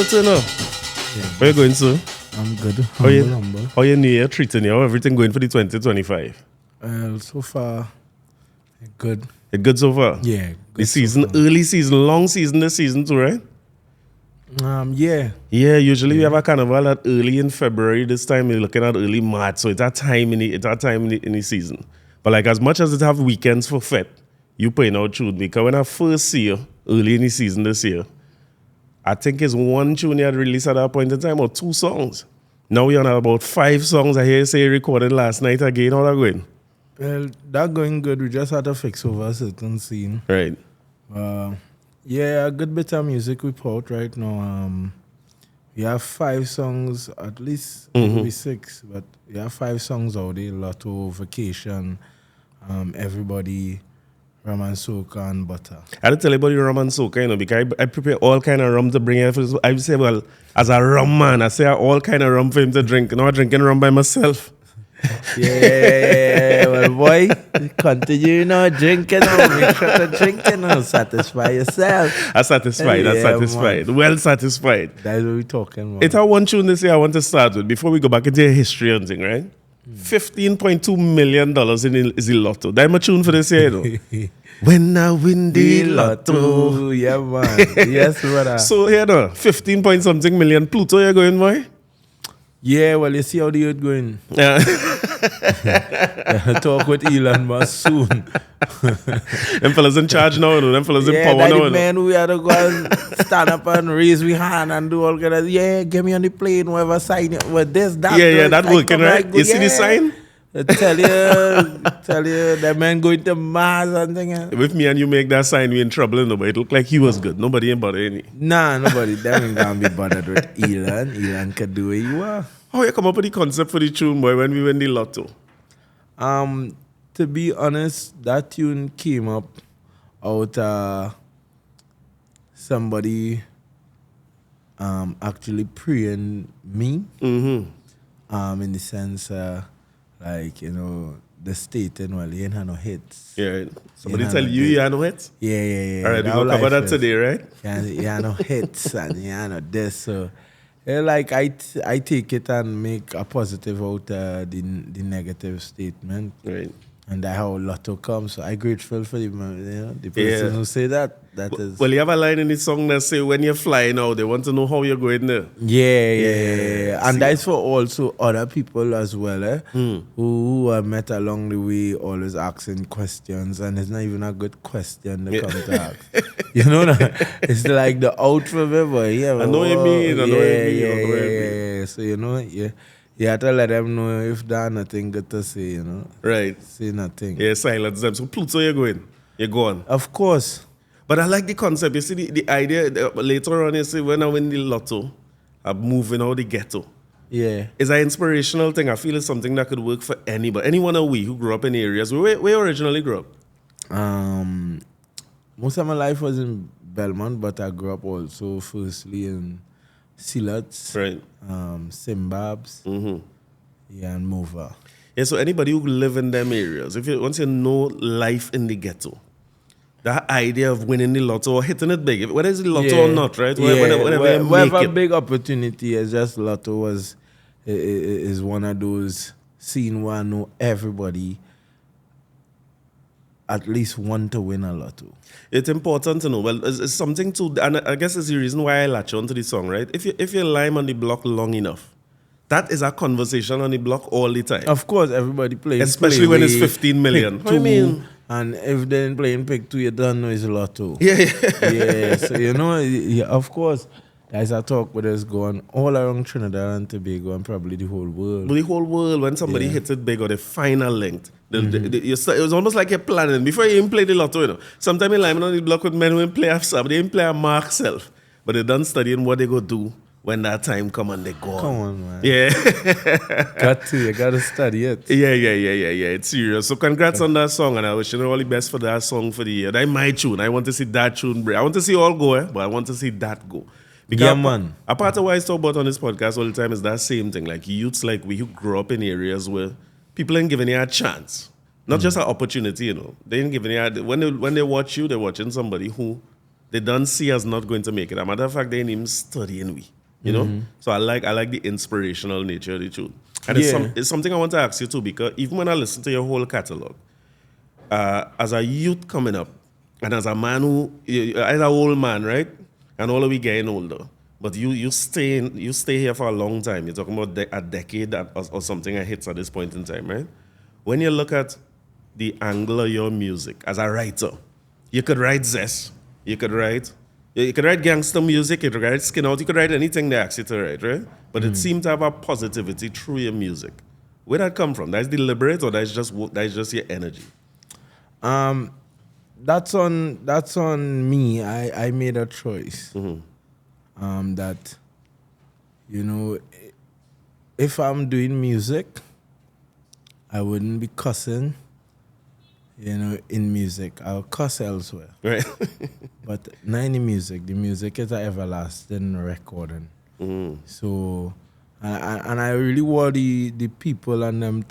sir, no? Yeah, Where you going, sir? I'm good. How your New Year treating you? How everything going for the 2025? So far, good. It good so far? Yeah. The Good season, so far. early season, long season this season too, right? Yeah. Yeah, usually we have a carnival at early in February. This time we're looking at early March, so it's that time in the season. But like as much as it have weekends for Feb, you paying out tune because when I first see you early in the season this year, I think it's one tune you had released at that point in time or 2 songs. Now we're on about 5 songs. I hear you say you recorded last night again. How that going? Well, that going good. We just had to fix over a certain scene. Right. Yeah, a good bit of music we put out right now. We have 5 songs, at least maybe 6, but we have 5 songs out there. Lotto, Vacation, Everybody, Rum and Soca, and Butter. I had to tell you about the rum and soca, you know, because I prepare all kind of rum to bring here. I say, well, as a rum man, I say all kind of rum for him to drink. Now I'm drinking rum by myself. Yeah. Well, boy, continue drinking. Make sure to drinking. Satisfy yourself. I'm satisfied. Man. Well satisfied. That's what we're talking about. It's a one tune this year I want to start with before we go back into your history and thing, right? $15.2 million is the lotto. That's my tune for this year, though. When I win the lotto. Yeah, man. Yes, brother. So here, no, 15 point something million. Pluto, you're going, boy? Yeah, well, you see how the earth going. Yeah. Talk with Elon Musk soon. Them fellas in charge now, them fellas in power that now. the man we had to go and stand up and raise we hand and do all kind of, get me on the plane, whoever sign it with this, that. Yeah, that working, right? You see the sign? Tell you, that man going to Mars and things. With me and you make that sign, we in trouble, you know, but it looked like he was good. Nobody ain't bothered any. Nah, nobody. Them ain't gonna be bothered with Elon. Elon can do what you are. How you come up with the concept for the tune, boy, when we win the lotto? To be honest, that tune came up out somebody actually praying me. Mm-hmm. In the sense like, the state and well, you ain't had no hits. Yeah. Somebody tell you had no hits? Yeah. All right, we will cover that today, right? You had no hits and you had no this. So like I take it and make a positive out the negative statement. Right. And that's how Lotto comes. So I'm grateful for the person who say that. Well, you have a line in the song that say when you're flying out, they want to know how you're going there. Yeah. And that's for also other people as well, who are met along the way, always asking questions, and it's not even a good question to come to ask. You know that? It's like the out for me, but yeah. I know what you mean. Yeah. So you have to let them know if there's nothing good to say, Right. Say nothing. Yeah, silence them. So Pluto, you're going. You're gone. Of course. But I like the concept. You see, the idea, later on, you see, when I win the lotto, I'm moving out the ghetto. Yeah. It's an inspirational thing. I feel it's something that could work for anybody. Anyone who grew up in areas. Where originally grew up? Most of my life was in Belmont, but I grew up also firstly in Silats, Right. Simbabs, and Mova. Yeah, so anybody who live in them areas, once you know life in the ghetto, that idea of winning the lotto or hitting it big, whether it's the lotto or not, right? Whenever a big opportunity is just Lotto is one of those scene where I know everybody at least want to win a lotto. It's important to know. Well, it's something to, and I guess it's the reason why I latch on to the song, right? If you lime on the block long enough, that is a conversation on the block all the time. Of course, everybody plays. Especially when it's 15 million. What I mean? And if they ain't playing pick 2, you don't know it's a lotto. Yeah. So, of course, there's a talk where it's going all around Trinidad and Tobago and probably the whole world. But the whole world, when somebody hits it big or the final length, it was almost like you're planning. Before you even play the lotto, Sometimes you're lying on the block with men who play half sub. They didn't play a mark self. But they done studying what they go do when that time come and they go. Come on, man. Yeah. You got to study it. Yeah. It's serious. So congrats on that song, and I wish you all the best for that song for the year. That's my tune. I want to see that tune break. I want to see all go, but I want to see that go. Because man. A part of what I talk about on this podcast all the time is that same thing. Like youths like we who grew up in areas where people ain't giving you a chance. Not just an opportunity, They ain't giving you when they watch you, they're watching somebody who they don't see us not going to make it. As a matter of fact, they ain't even studying we. You know? So I like the inspirational nature of the tune. And it's something I want to ask you too, because even when I listen to your whole catalog, as a youth coming up, and as a man as an old man, right? And all of we getting older. But you stay here for a long time. You're talking about a decade or something that hits at this point in time, right? When you look at the angle of your music as a writer, you could write zest, you could write gangster music, you could write skin out, you could write anything they ask you to write, right? But it seemed to have a positivity through your music. Where that come from? That's deliberate, or that's just your energy? That's on me. I made a choice. That, you know, if I'm doing music, I wouldn't be cussing, you know, in music. I'll cuss elsewhere. Right. But not in music. The music is an everlasting recording. So, and I really want the people and them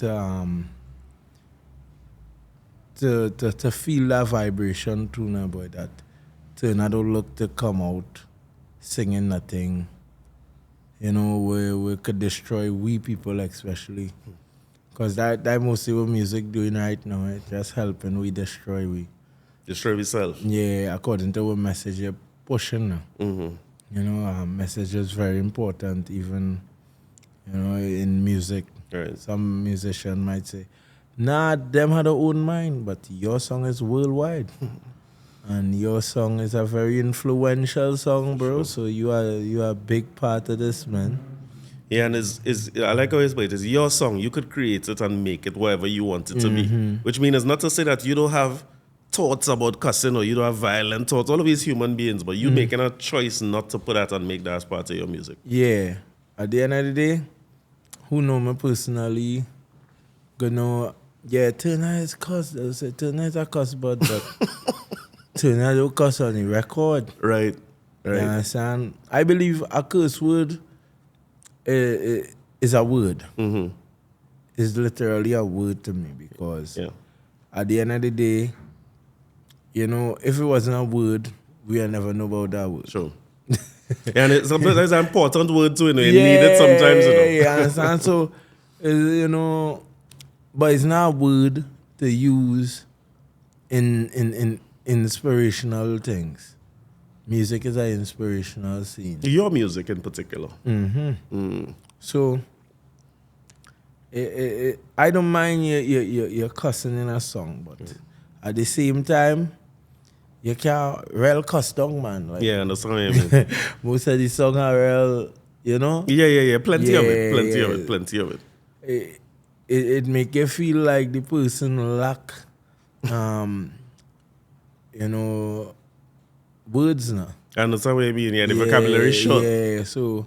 to feel that vibration too now, boy. That I don't look to come out singing nothing. You know, we could destroy we people especially. Because that mostly what music doing right now. It's just helping we destroy we. Destroy yourself. Yeah, according to what message you're pushing now. You know, message is very important even, you know, in music. Right. Some musician might say, nah, them had their own mind, but your song is worldwide. And your song is a very influential song, bro. Sure. So you are a big part of this, man. Yeah, and I like how it's it's your song. You could create it and make it whatever you want it to be. Which means it's not to say that you don't have thoughts about cussing or you don't have violent thoughts. All of these human beings, but you making a choice not to put that and make that as part of your music. Yeah. At the end of the day, who know me personally, gonna Turner is cuss. They'll say Turner is a cuss, but Turner don't cuss on the record. Right. You understand? I believe a curse word is a word. It's literally a word to me because at the end of the day, you know, if it wasn't a word, we'll never know about that word. Sure. And sometimes it's an important word too, you know. You need it sometimes, you know. Yeah, understand? So, you know, but it's not a word to use in inspirational things. Music is an inspirational scene. Your music in particular. So, I don't mind you cussing in a song, but at the same time, you can't real cuss down, man. Like, yeah, that's what I mean. Most of the songs are real, you know? Yeah. Plenty of it. It make you feel like the person lack, you know, words now. And that's what I mean. Yeah, the vocabulary short. Yeah, so,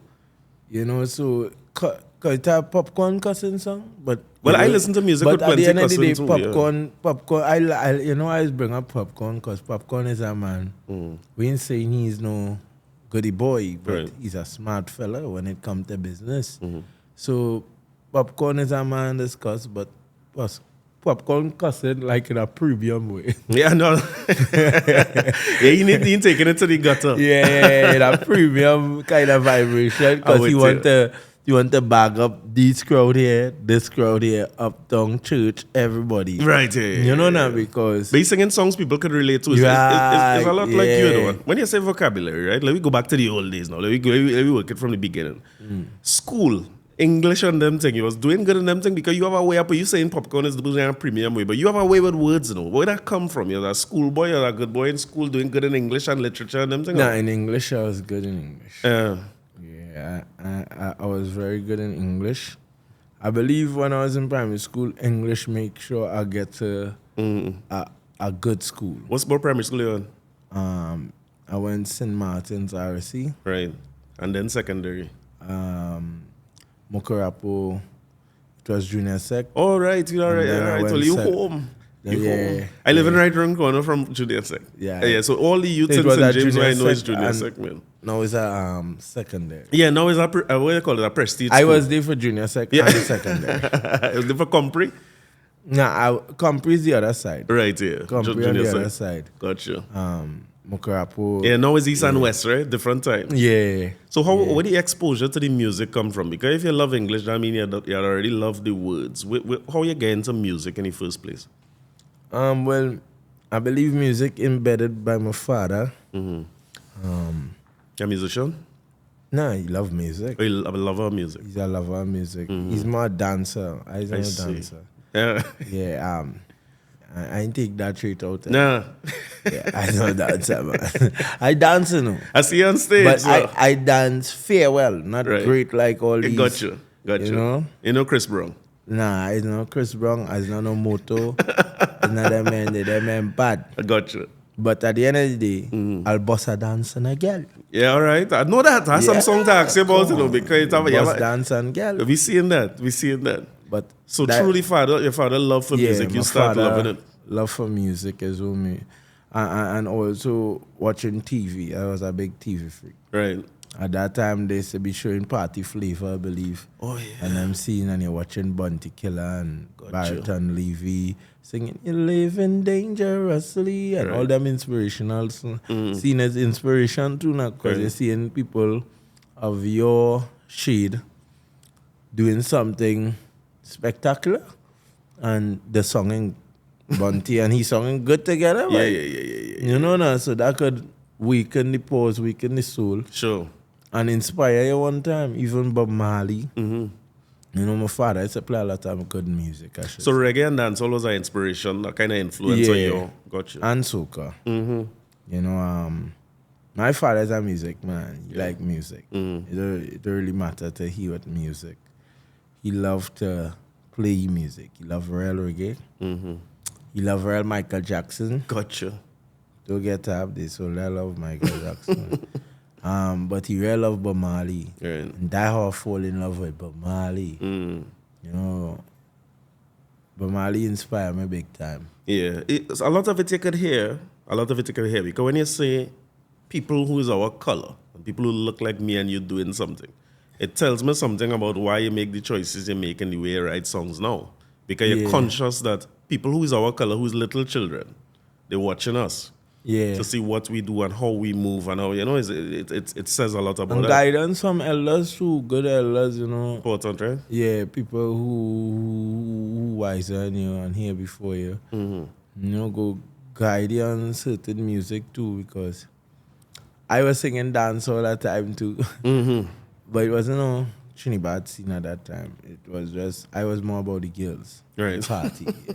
you know, so, cause it's a popcorn cussing song, but... Well, I listen to music with plenty of cussing too. But at the end of the day, popcorn, I you know, I always bring up popcorn because popcorn is a man. We ain't saying he's no goody boy, but he's a smart fella when it comes to business. So, popcorn is a man that's cuss, but popcorn cussing like in a premium way. Yeah, no. Yeah, you need taking it to the gutter. Yeah, in a premium kind of vibration because you want to bag up this crowd here, uptown church, everybody. Right, yeah. You know that because... But you singing songs people can relate to. It's a lot like you, the one. When you say vocabulary, right? Let me go back to the old days now. Let me work it from the beginning. School, English and them thing. You was doing good in them thing because you have a way up. You saying popcorn is the premium way, but you have a way with words, you know. Where that come from? You're a schoolboy, you're a good boy in school doing good in English and literature and them thing? Nah, in English, I was good in English. Yeah, I was very good in English. I believe when I was in primary school, English make sure I get to a good school. What's more primary school you on? I went St. Martin's RC. Right. And then secondary. Mokarapo, it was junior sec. Oh, right. You're right. I told you home. I live in right around corner from junior sec. Yeah. So all the youths in St. James I know is junior sec, man. Now it's a secondary. Yeah, now it's what do you call it? A prestige school. I was there for junior sec and secondary. I was there for Compre? Nah, Compre is the other side. Right, yeah. Compre on the other side. Gotcha. Mokarapo. Yeah, now it's East and West, right? Different time. Yeah. So where the exposure to the music come from? Because if you love English, that means you already love the words. How you get into music in the first place? Well, I believe music embedded by my father. You a musician? Nah, he love music. Or you a lover of music? He's a lover of music. He's more a dancer. I'm a see. dancer. Yeah. Yeah, I ain't take that trait out. Nah. Yeah, I don't dance, man. I dance, you know. I see you on stage. But so. I dance fair well, not Right. great like all these. Got you. You know? You know Chris Brown? Nah, it's not Chris Brown, it's not no Moto. It's not them men bad. I got you. But at the end of the day, I'll bust a dance and a girl. Yeah, all right. I know that. I have some song to ask you about, you know, because it's Bust dance and girl. we seeing that. But So that- truly, your father love for music. You my start father loving it. Love for music as well, me. And also watching TV. I was a big TV freak. Right. At that time, they used to be showing Party Flavor, I believe. Oh, yeah. And I'm seeing and you're watching Bunty Killer and Gotcha. Barton Levy singing "You're Living Dangerously" and all them inspirational seen as inspiration too now, because you're seeing people of your shade doing something spectacular and the songing Bunty and he singing good together. Yeah. You know now, so that could weaken the pause, weaken the soul. Sure. And inspire you one time, even Bob Marley. You know, my father used to play a lot of good music, actually. So reggae and dancehall was an inspiration, a kind of influence on you. Got you. And soca. You know, my father's a music man. He like music. It don't really matter to hear what music. He loved to play music. He loved real reggae. He loved real Michael Jackson. Got you. Don't get to have this, so I love Michael Jackson. But he really loved Bob Marley. Right. And that how I fall in love with Bob Marley. You know, Bob Marley inspired me big time. Yeah. A lot of it you could hear. Because when you say people who is our color, and people who look like me and you doing something, it tells me something about why you make the choices you make and the way you write songs now. Because you're conscious that people who is our color, who is little children, they're watching us. Yeah. To see what we do and how we move and how, you know, it says a lot about And that. guidance from elders too, good elders, you know. Important, right? Yeah, people who wiser than you and here before you. You know, go guide you on certain music too, because I was singing dance all the time too. But it wasn't no Trinidad scene at that time. It was just, I was more about the girls. Right. Party. Yeah.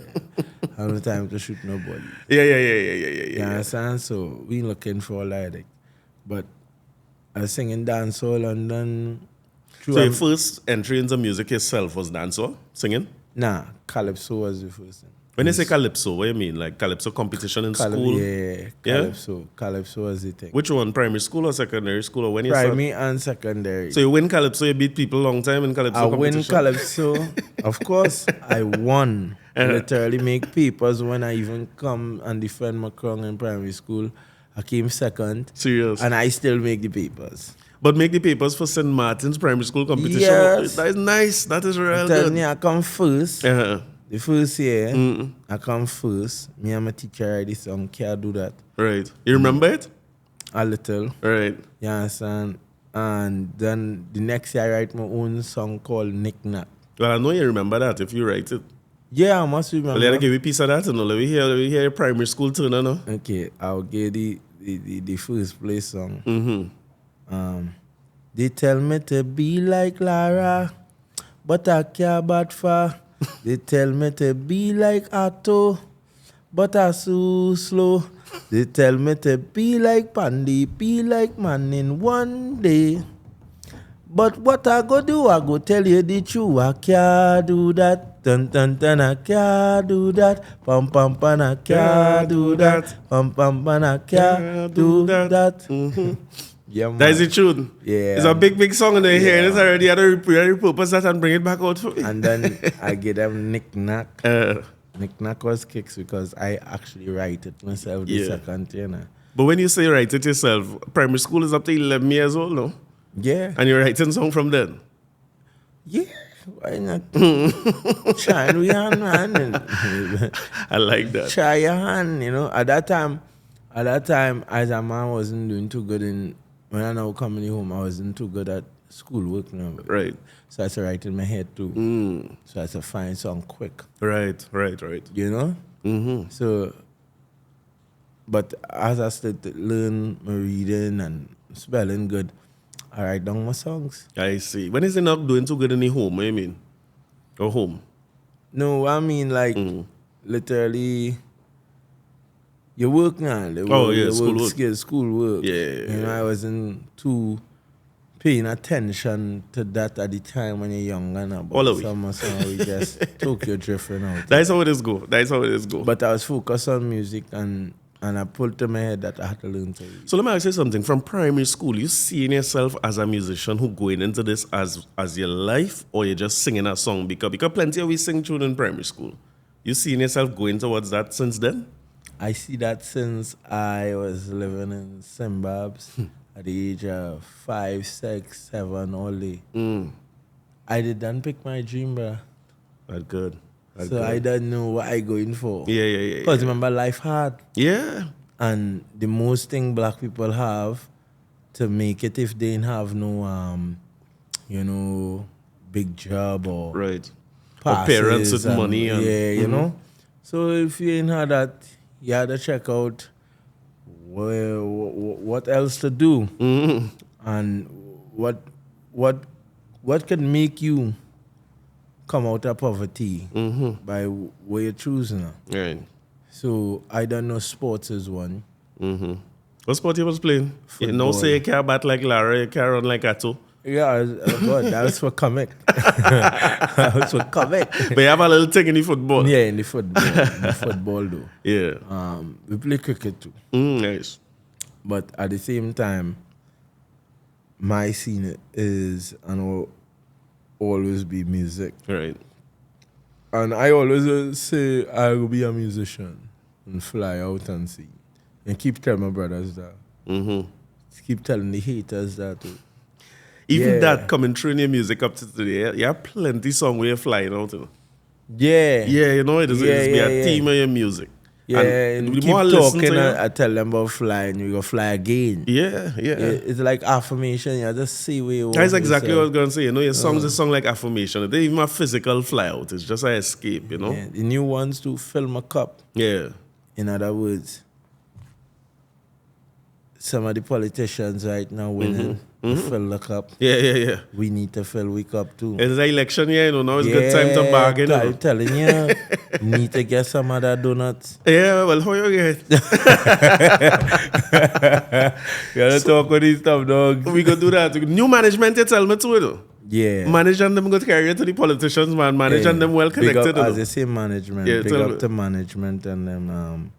I don't have time to shoot nobody. Yeah. You understand? So we looking for like, but I was singing dancehall and then. So your first entry into music yourself was dancehall, singing? Nah, Calypso was the first thing. When you say calypso, what do you mean? Like calypso competition in school? Yeah, Calypso. Calypso was the thing. Which one? Primary school or secondary school? Or when you Primary and secondary. So you win calypso, you beat people long time in calypso I competition? win Calypso. Of course, I won. Literally make papers when I even come and defend my crown in primary school. I came second. Serious? And I still make the papers. But make the papers for St. Martin's primary school competition. Yes. That is nice. That is real Tell good. me I come first. Uh-huh. The first year, I come first. Me and my teacher write this song, can't do that. Right. You remember it? A little. Right. You understand? And then the next year I write my own song called Knick Knack. Well, I know you remember that if you write it. Yeah, I must remember. Well, let me give you a piece of that. Let me hear your primary school tune, no? Okay, I'll get the first place song. They tell me to be like Lara, but I can't bat far. They tell me to be like Otto, but I so slow. They tell me to be like Pandy, be like man in one day. But what I go do, I go tell you the truth. I can't do that. Dun dun dun, I can't do that. Pam pam pam, I can't do that. Pam pam pam, I can't do that. Yeah, man. That is the tune. Yeah. It's a big song and they hear it already. I don't repurpose that and bring it back out for me. And then I get them Knick Knack. Knick Knack was kicks because I actually write it myself the second year. But when you say write it yourself, primary school is up to 11 years old, no? Yeah. And you're writing song from then? Yeah. Why not? Try your hand, man. I like that. Try your hand, you know. At that time, At that time, as a man, I wasn't doing too good when I now coming home, I wasn't too good at schoolwork now. Right. So I started writing in my head too. So I started find song quick. Right. You know? Mm-hmm. So, but as I started to learn my reading and spelling good, I write down my songs. I see. When is it not doing too good in the home, what you mean? Or home? No, I mean like literally your work now. The Oh, work, yeah, the school work work. skills, school work. Yeah. You know, I wasn't too paying attention to that at the time when you're younger now. All But of it. somehow we just took your drifting out. That's how it is go. But I was focused on music and I pulled to my head that I had to learn to read. So let me ask you something. From primary school, you seeing yourself as a musician who going into this as your life, or you're just singing a song? Because plenty of we sing tune in primary school. You seeing yourself going towards that since then? I see that since I was living in Zimbabwe at the age of 5, 6, 7 only. I didn't pick my dream, bro. That's good. That's So good. I don't know what I going for. Yeah. Because remember, life hard. Yeah. And the most thing black people have to make it if they didn't have no, big job or Right. Or parents with passes money. And, yeah, you know. So if you ain't had that, you had to check out what else to do and what can make you come out of poverty by what you're choosing. Right. So I don't know, sports is one. What sport you was playing? You know, Football. say you can't bat like Lara, you can't run like Ato. Yeah, God, that was for comic. That was for comic. But you have a little thing in the football. Yeah, in the football though. Yeah. We play cricket too. Nice. But at the same time, my scene is and will always be music. Right. And I always say I will be a musician and fly out and see. And keep telling my brothers that. Keep telling the haters that too. Even Yeah. that coming through in your music up to today, you have plenty song where you're flying out. You know? Yeah. Yeah, you know, it is be a yeah. theme of your music. Yeah, and the keep more I listen talking, to you- I tell them about flying, you go fly again. Yeah. It's like affirmation, you just see where you want. That's exactly what I was yourself. going to say. You know, your song's a song like affirmation. It ain't even a physical fly out. It's just an escape, you know? Yeah, the new ones to fill my cup. Yeah. In other words, some of the politicians right now winning to fill the cup. Yeah. We need to fill we cup too. It's an election year, you know. Now it's good time to bargain. You know? I'm telling you, need to get some of that donuts. Yeah, well, how you get? You gotta talk with these stuff, dog. We go do that. New management, you tell me too, you know. Yeah. Managing them go to carry it to the politicians, man. Managing them well Big connected. up, You as know? they say, management. Yeah, Big tell up me. to management and then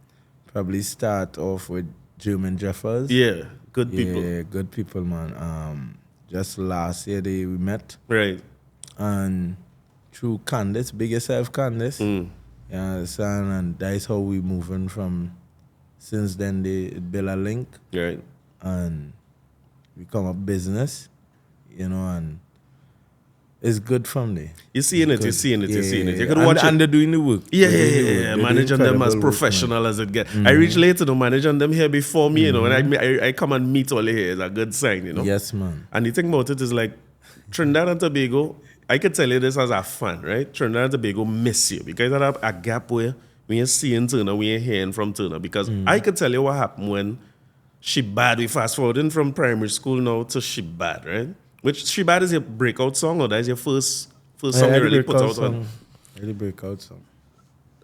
probably start off with German Jeffers. Yeah, good people. Yeah, good people, man. Just last year we met Right. and through Candace, big yourself Candace. You understand? And that's how we moving from since then they build a link Right. and we come up business, you know, and it's good from there. You're seeing it, Good. you're seeing it. You Yeah. could watch And it. they're doing the work. Yeah. They're doing the work. They're Managing doing them as incredible work, professional as it get. I reach late to managing them here before me, you know, and I come and meet all here is a good sign, you know. man. Yes, man. And the thing about it is like Trinidad and Tobago, I could tell you this as a fan, right? Trinidad and Tobago miss you because I have a gap where when you're seeing Turner, when you're hearing from Turner. Because I could tell you what happened when She Bad, we fast forwarding from primary school now to She Bad, right? Which She Bad is your breakout song or that is your first song you really put out on? Really breakout song.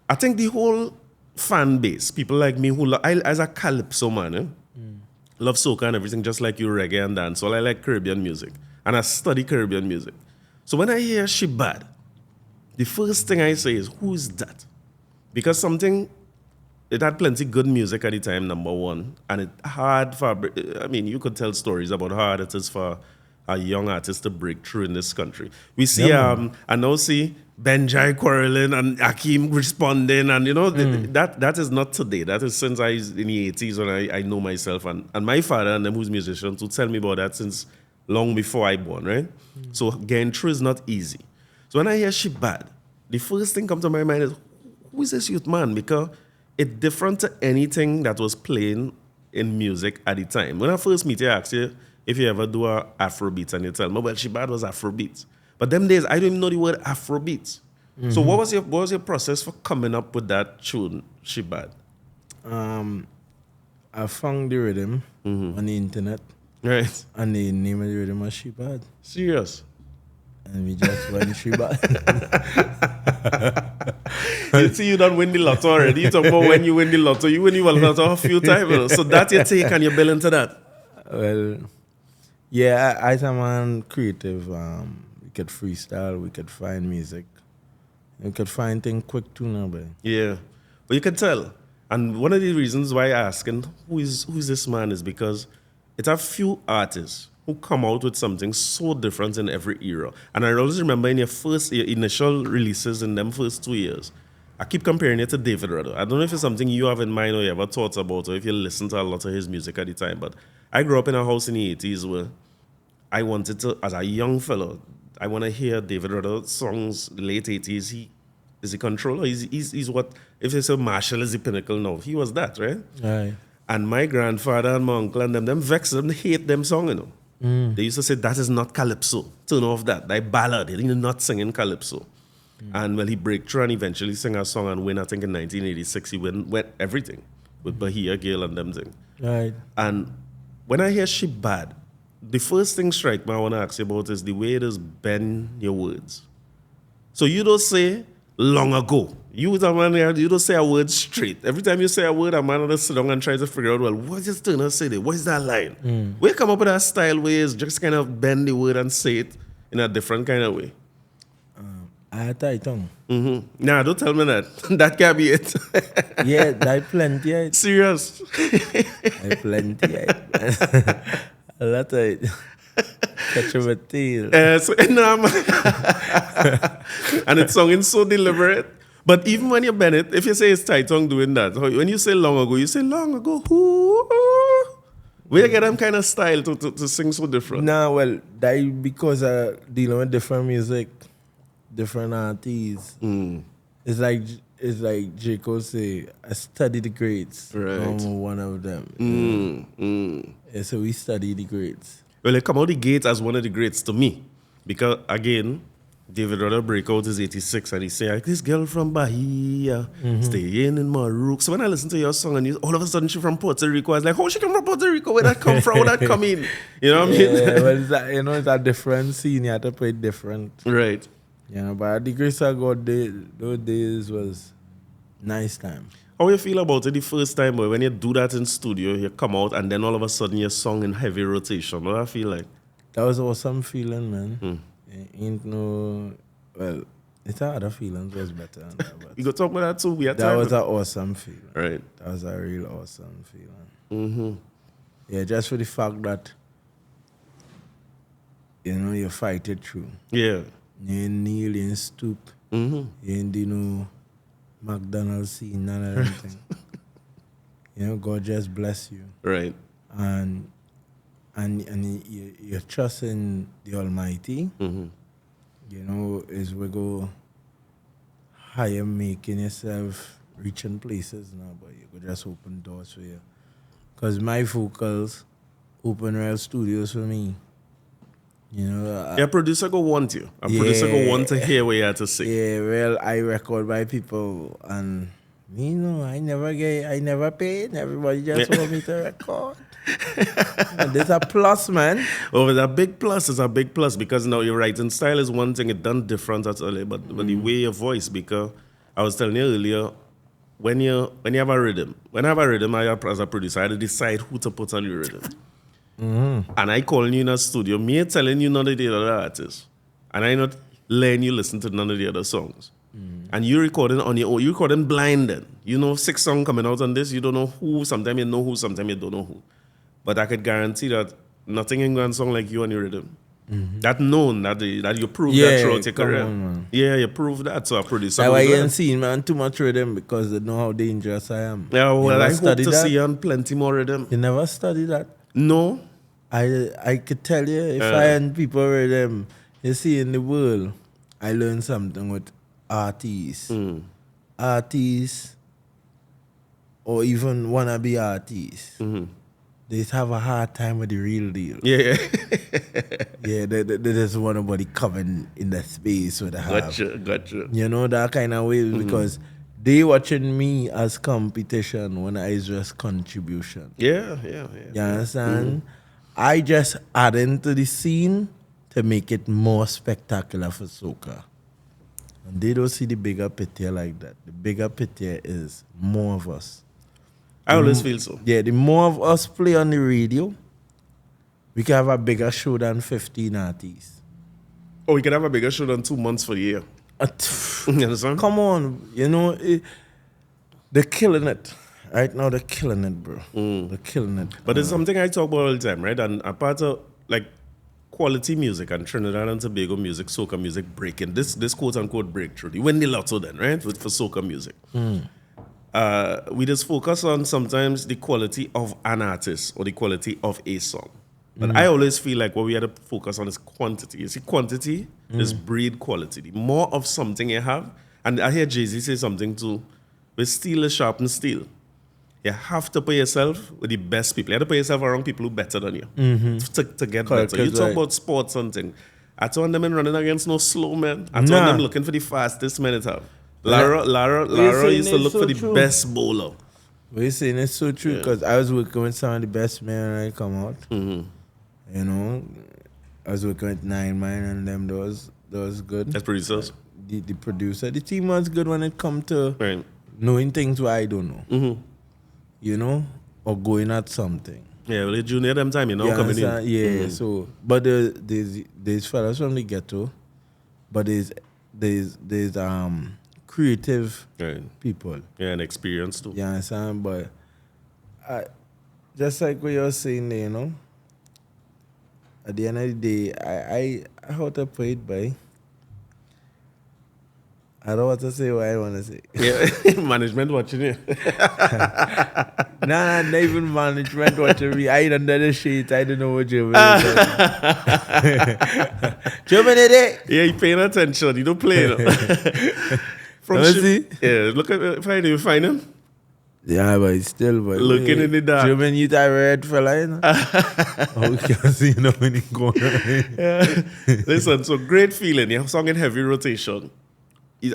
I think the whole fan base, people like me who as a calypso man, love soca and everything, just like you, reggae and dancehall. I like Caribbean music, and I study Caribbean music. So when I hear She Bad, the first thing I say is, who is that? Because it had plenty good music at the time, number one, and it hard for, I mean, you could tell stories about how hard it is for a young artist to break through in this country. We see, I now see Benjai quarreling and Akeem responding, and you know, that is not today. That is since I was in the 80s when I know myself, and my father and them who's musicians to tell me about that since long before I born, right? So getting through is not easy. So when I hear She Bad, the first thing comes to my mind is, who is this youth man? Because it's different to anything that was playing in music at the time. When I first meet you, I asked you if you ever do a Afrobeat, and you tell me, well, Shibad was Afrobeat. But them days, I didn't even know the word Afrobeat. So what was your process for coming up with that tune, Shibad? I found the rhythm on the internet, Right. and the name of the rhythm was Shibad. Serious. And we just went Shibad. You see, you don't win the lotto already. You talk about when you win the lotto. You win the lotto a few times. So that's your take and you bill into that. Well, yeah, as a man creative, we could freestyle, we could find music. We could find things quick too now, but Yeah. But you can tell. And one of the reasons why I asking who is this man is because it's a few artists who come out with something so different in every era. And I always remember in your initial releases in them first 2 years, I keep comparing it to David Rudder. I don't know if it's something you have in mind or you ever thought about or if you listen to a lot of his music at the time, but I grew up in a house in the 80s where I wanted to, as a young fellow, I want to hear David Rudder songs, the late 80s. He is the controller. He's what, if they say Machel is the pinnacle now, he was that, right? aye. And my grandfather and my uncle and them vex them, they hate them song, you know. They used to say, that is not calypso. Turn off that. That ballad. They're not singing calypso. And well, he break through and eventually sang a song and win, I think in 1986, he went everything with Bahia Gale and them thing. Right. And when I hear Shibad, the first thing strike me I want to ask you about is the way it is bend your words. So you don't say long ago. You don't say a word straight. Every time you say a word, a man will sit down and try to figure out, well, what's this turn to say there? What is that line? We come up with that style where it's just kind of bend the word and say it in a different kind of way. I had tight tongue. Nah, don't tell me that. That can't be it. Yeah, I plenty. I Serious. plenty. A lot of it. Catch of a tail. Nah, man. And it's sung so deliberate. But even when you bend it, if you say it's tight tongue doing that, when you say long ago, you say long ago. Where you get them kind of style to sing so different? Nah, well, that because dealing with different music, different artists. It's like J. Cole say, I study the greats. Right. I'm one of them. Yeah, so we study the greats. Well, they come out the gate as one of the greats to me. Because, again, David Rudder breakout is 86 and he say, like, this girl from Bahia, staying in Marook. So when I listen to your song and all of a sudden she's from Puerto Rico, I was like, how she come from Puerto Rico? Where that come from? Where that come in? You know what I mean? Yeah, well, it's a different scene. You have to play it different. Right. You know, but the grace of God, those days was nice time. How you feel about it the first time boy, when you do that in studio, you come out and then all of a sudden your song in heavy rotation? What do I feel like? That was awesome feeling, man. Ain't no, well, it's other feelings was better than that. But You go talk about that too. that was an awesome feeling. Right. That was a real awesome feeling. Yeah, just for the fact that, you know, you fight it through. Yeah. You ain't kneel, you ain't stoop. You ain't do no McDonald's scene, none of anything. You know, God just bless you. Right. And you trust in the Almighty. You know, is we go higher making yourself reaching places now, but you could just open doors for you. Because my vocals open real studios for me. You know, A producer go want you. A producer go want to hear what you have to say. yeah, well, I record by people, and me, no, I never paid. Everybody just want me to record. And there's a plus, man. Oh, it's a big plus. It's a big plus because now your writing style is one thing. It's done different actually, but the way your voice, because I was telling you earlier, when you have a rhythm, as a producer, I had to decide who to put on your rhythm. And I calling you in a studio, me telling you none of the other artists. And I not letting you listen to none of the other songs. And you recording on your own, you recording blind then. You know 6 songs coming out on this, you don't know who, sometimes you know who, sometimes you don't know who. But I could guarantee that nothing in going song like you on your rhythm. That known, that you proved that throughout your career. Yeah, you proved that, so I producer. That's why you ain't seen, man, too much rhythm because they know how dangerous I am. Yeah, well, I hope to that? see you on plenty more rhythm. You never study that? No. I could tell you, if I and people rhythm, you see in the world, I learned something with artists. Artists, or even wannabe artists. they have a hard time with the real deal. Yeah. Yeah, they just want nobody coming in the space with the half. Gotcha. You know, that kind of way, because they watching me as competition when I just contribution. Yeah. You understand? I just add into the scene to make it more spectacular for soca. And they don't see the bigger picture like that. The bigger picture is more of us. I always feel so. Yeah, the more of us play on the radio, we can have a bigger show than 15 artists. Oh, we can have a bigger show than 2 months for the year. You understand? Come on, you know, they're killing it. Right now, they're killing it, bro. They're killing it. But it's something I talk about all the time, right? And a part of, like, quality music and Trinidad and Tobago music, soca music breaking. This quote-unquote breakthrough. You win the lotto then, right? For soca music. We just focus on sometimes the quality of an artist or the quality of a song. But I always feel like what we have to focus on is quantity. You see, quantity is breed quality. The more of something you have, and I hear Jay-Z say something too, with steel is sharpened steel. You have to put yourself with the best people. You have to put yourself around people who are better than you to get Correct, better. You talk right. about sports and things. I told them running against no slow men. I told them looking for the fastest men it have. Lara saying used to it's look so for the true. best bowler. What you're saying is so true, because I was working with some of the best men when I come out. You know, I was working with Nine Mine and them. Those good. That's producers. The producer. The team was good when it come to Right. knowing things where I don't know. You know, or going at something. Yeah, well, junior them time, you know, You coming in. understand? Yeah, so, but there's fellas from the ghetto, but there's creative Right. people. Yeah, and experience too. You understand? But just like what you're saying there, you know, at the end of the day, I how to put it by. I don't want to say what I want to say. Yeah, management watching you. Nah, not even management watching me. I ain't under the sheet. I don't know what Germany is. Germany there. Yeah, you paying attention. You don't play. You know? From Let me see. Yeah, look at find him. Find him. Yeah, but still, but Looking in the dark. German youth I read fella, you know. Oh, we can't see no many going on. Yeah. Listen, so great feeling. You have song in heavy rotation.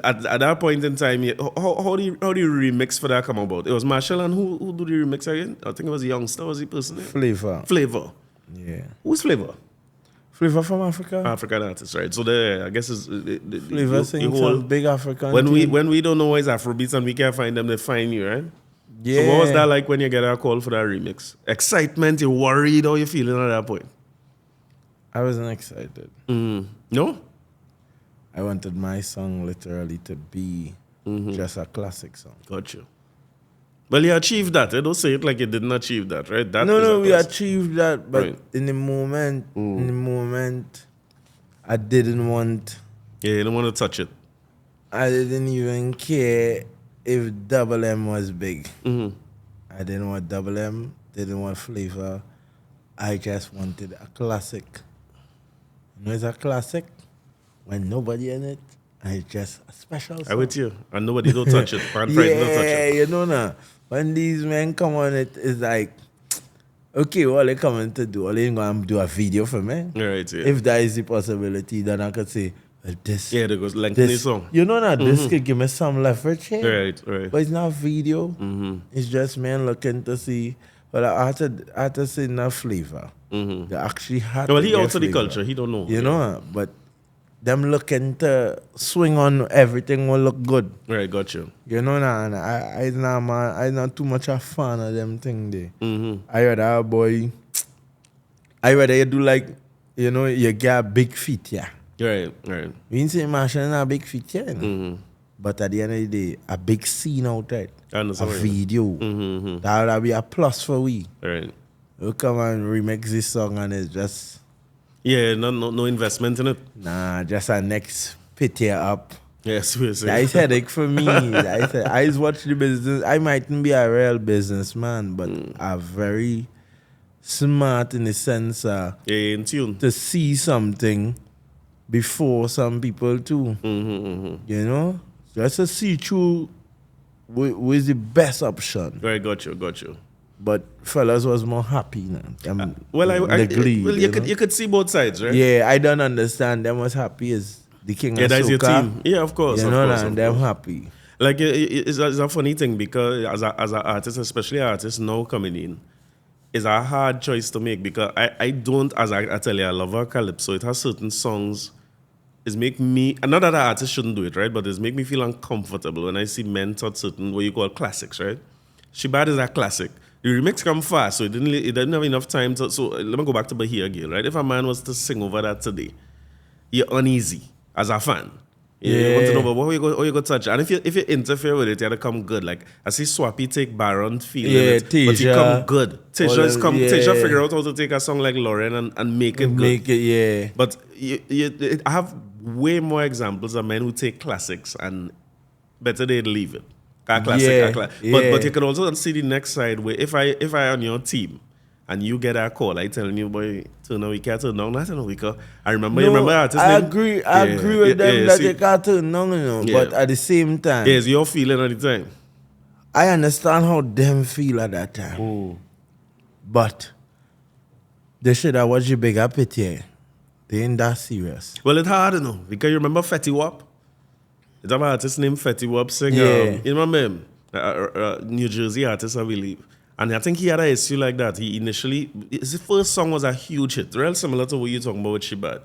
At that point in time, how do you remix for that come about? It was Machel, and who do the remix again? I think it was a youngster. Was the person? Flavor. Yeah. Who's Flavor? Flavor from Africa. African artist, right? So I guess it's Flavor sings some big African. When tune. we don't know why it's Afrobeats and we can't find them, they find you, right? Yeah. So what was that like when you get a call for that remix? Excitement, you worried, how you feeling at that point? I wasn't excited. No? I wanted my song literally to be just a classic song. Got you. Well, you achieved that. Don't say it like you didn't achieve that, right? That No, we classic. achieved that, but Right. in the moment, I didn't want. Yeah, you don't want to touch it. I didn't even care if Double M was big. I didn't want Double M. Didn't want Flavor. I just wanted a classic. You know, it's a classic when nobody in it, and it's just a special song. I with you. And nobody don't touch it. Pan Pride don't touch Yeah, it. you know now. When these men come on it, it's like, okay, what they coming to do? Are they going to do a video for me? Right, yeah. If that is the possibility, then I could say, well, this. Yeah, there goes lengthening This, song. you know now, this could give me some leverage here. Right. But it's not video. It's just men looking to see. Well, I had to say enough flavor. They actually had Well, to he get out to the flavor. culture. He don't know. You know, but them looking to swing on everything will look good. Right, got you. You know, nah, and I not too much a fan of them thing there. I rather you do like, you know, you get big feet, yeah. Right. We ain't say Machel a big feet, yeah. You know? But at the end of the day, a big scene out there, I a understand. video, that'll be a plus for we. Right. You come and remix this song and it's just, Yeah, no investment in it. nah, just a next pity up. Yes, we say. That is headache for me. I just watch the business. I mightn't be a real businessman, but I'm very smart in the sense Yeah, in tune. to see something before some people too. You know? Just to see through who is the best option. Right, got you. but fellas was more happy now. Well, Glee, you could see both sides, right? Yeah, I don't understand. Them was happy as the king of That's soca. your team. Yeah, of course. You of know, course, and of them course. happy. Like it's a funny thing because as an artist, especially artists now coming in, it's a hard choice to make because I don't, as I tell you, I love our calypso. It has certain songs. It's make me, not that an artist shouldn't do it, right? But it's make me feel uncomfortable when I see men touch certain what you call classics, right? Shibad is a classic. The remix come fast, so it didn't have enough time to. So let me go back to Bahia again, right? If a man was to sing over that today, you're uneasy as a fan. You want to know about what you go touch. And if you interfere with it, you have to come good. Like I see Swappy take Baron feeling it, but he Tasha. come good. Tasha figure Yeah. out how to take a song like Lauren and make it good. Make it, yeah. But I have way more examples of men who take classics and better they leave it. A classic. But you can also see the next side where if I on your team and you get a call, I telling you, boy, turn on, we can't turn on, not turn on, because I remember, you remember artist I name? agree with them that they can't turn on, Yeah. but at the same time, Yeah, it's your feeling at the time. I understand how them feel at that time. But they should have watched the bigger picture. They ain't that serious. Well, it's hard, because you remember Fetty Wap? It's an artist named Fetty Wap sing, Yeah. you remember him? New Jersey artist, I believe. And I think he had an issue like that. He initially, his first song was a huge hit, real similar to what you're talking about with Shibad.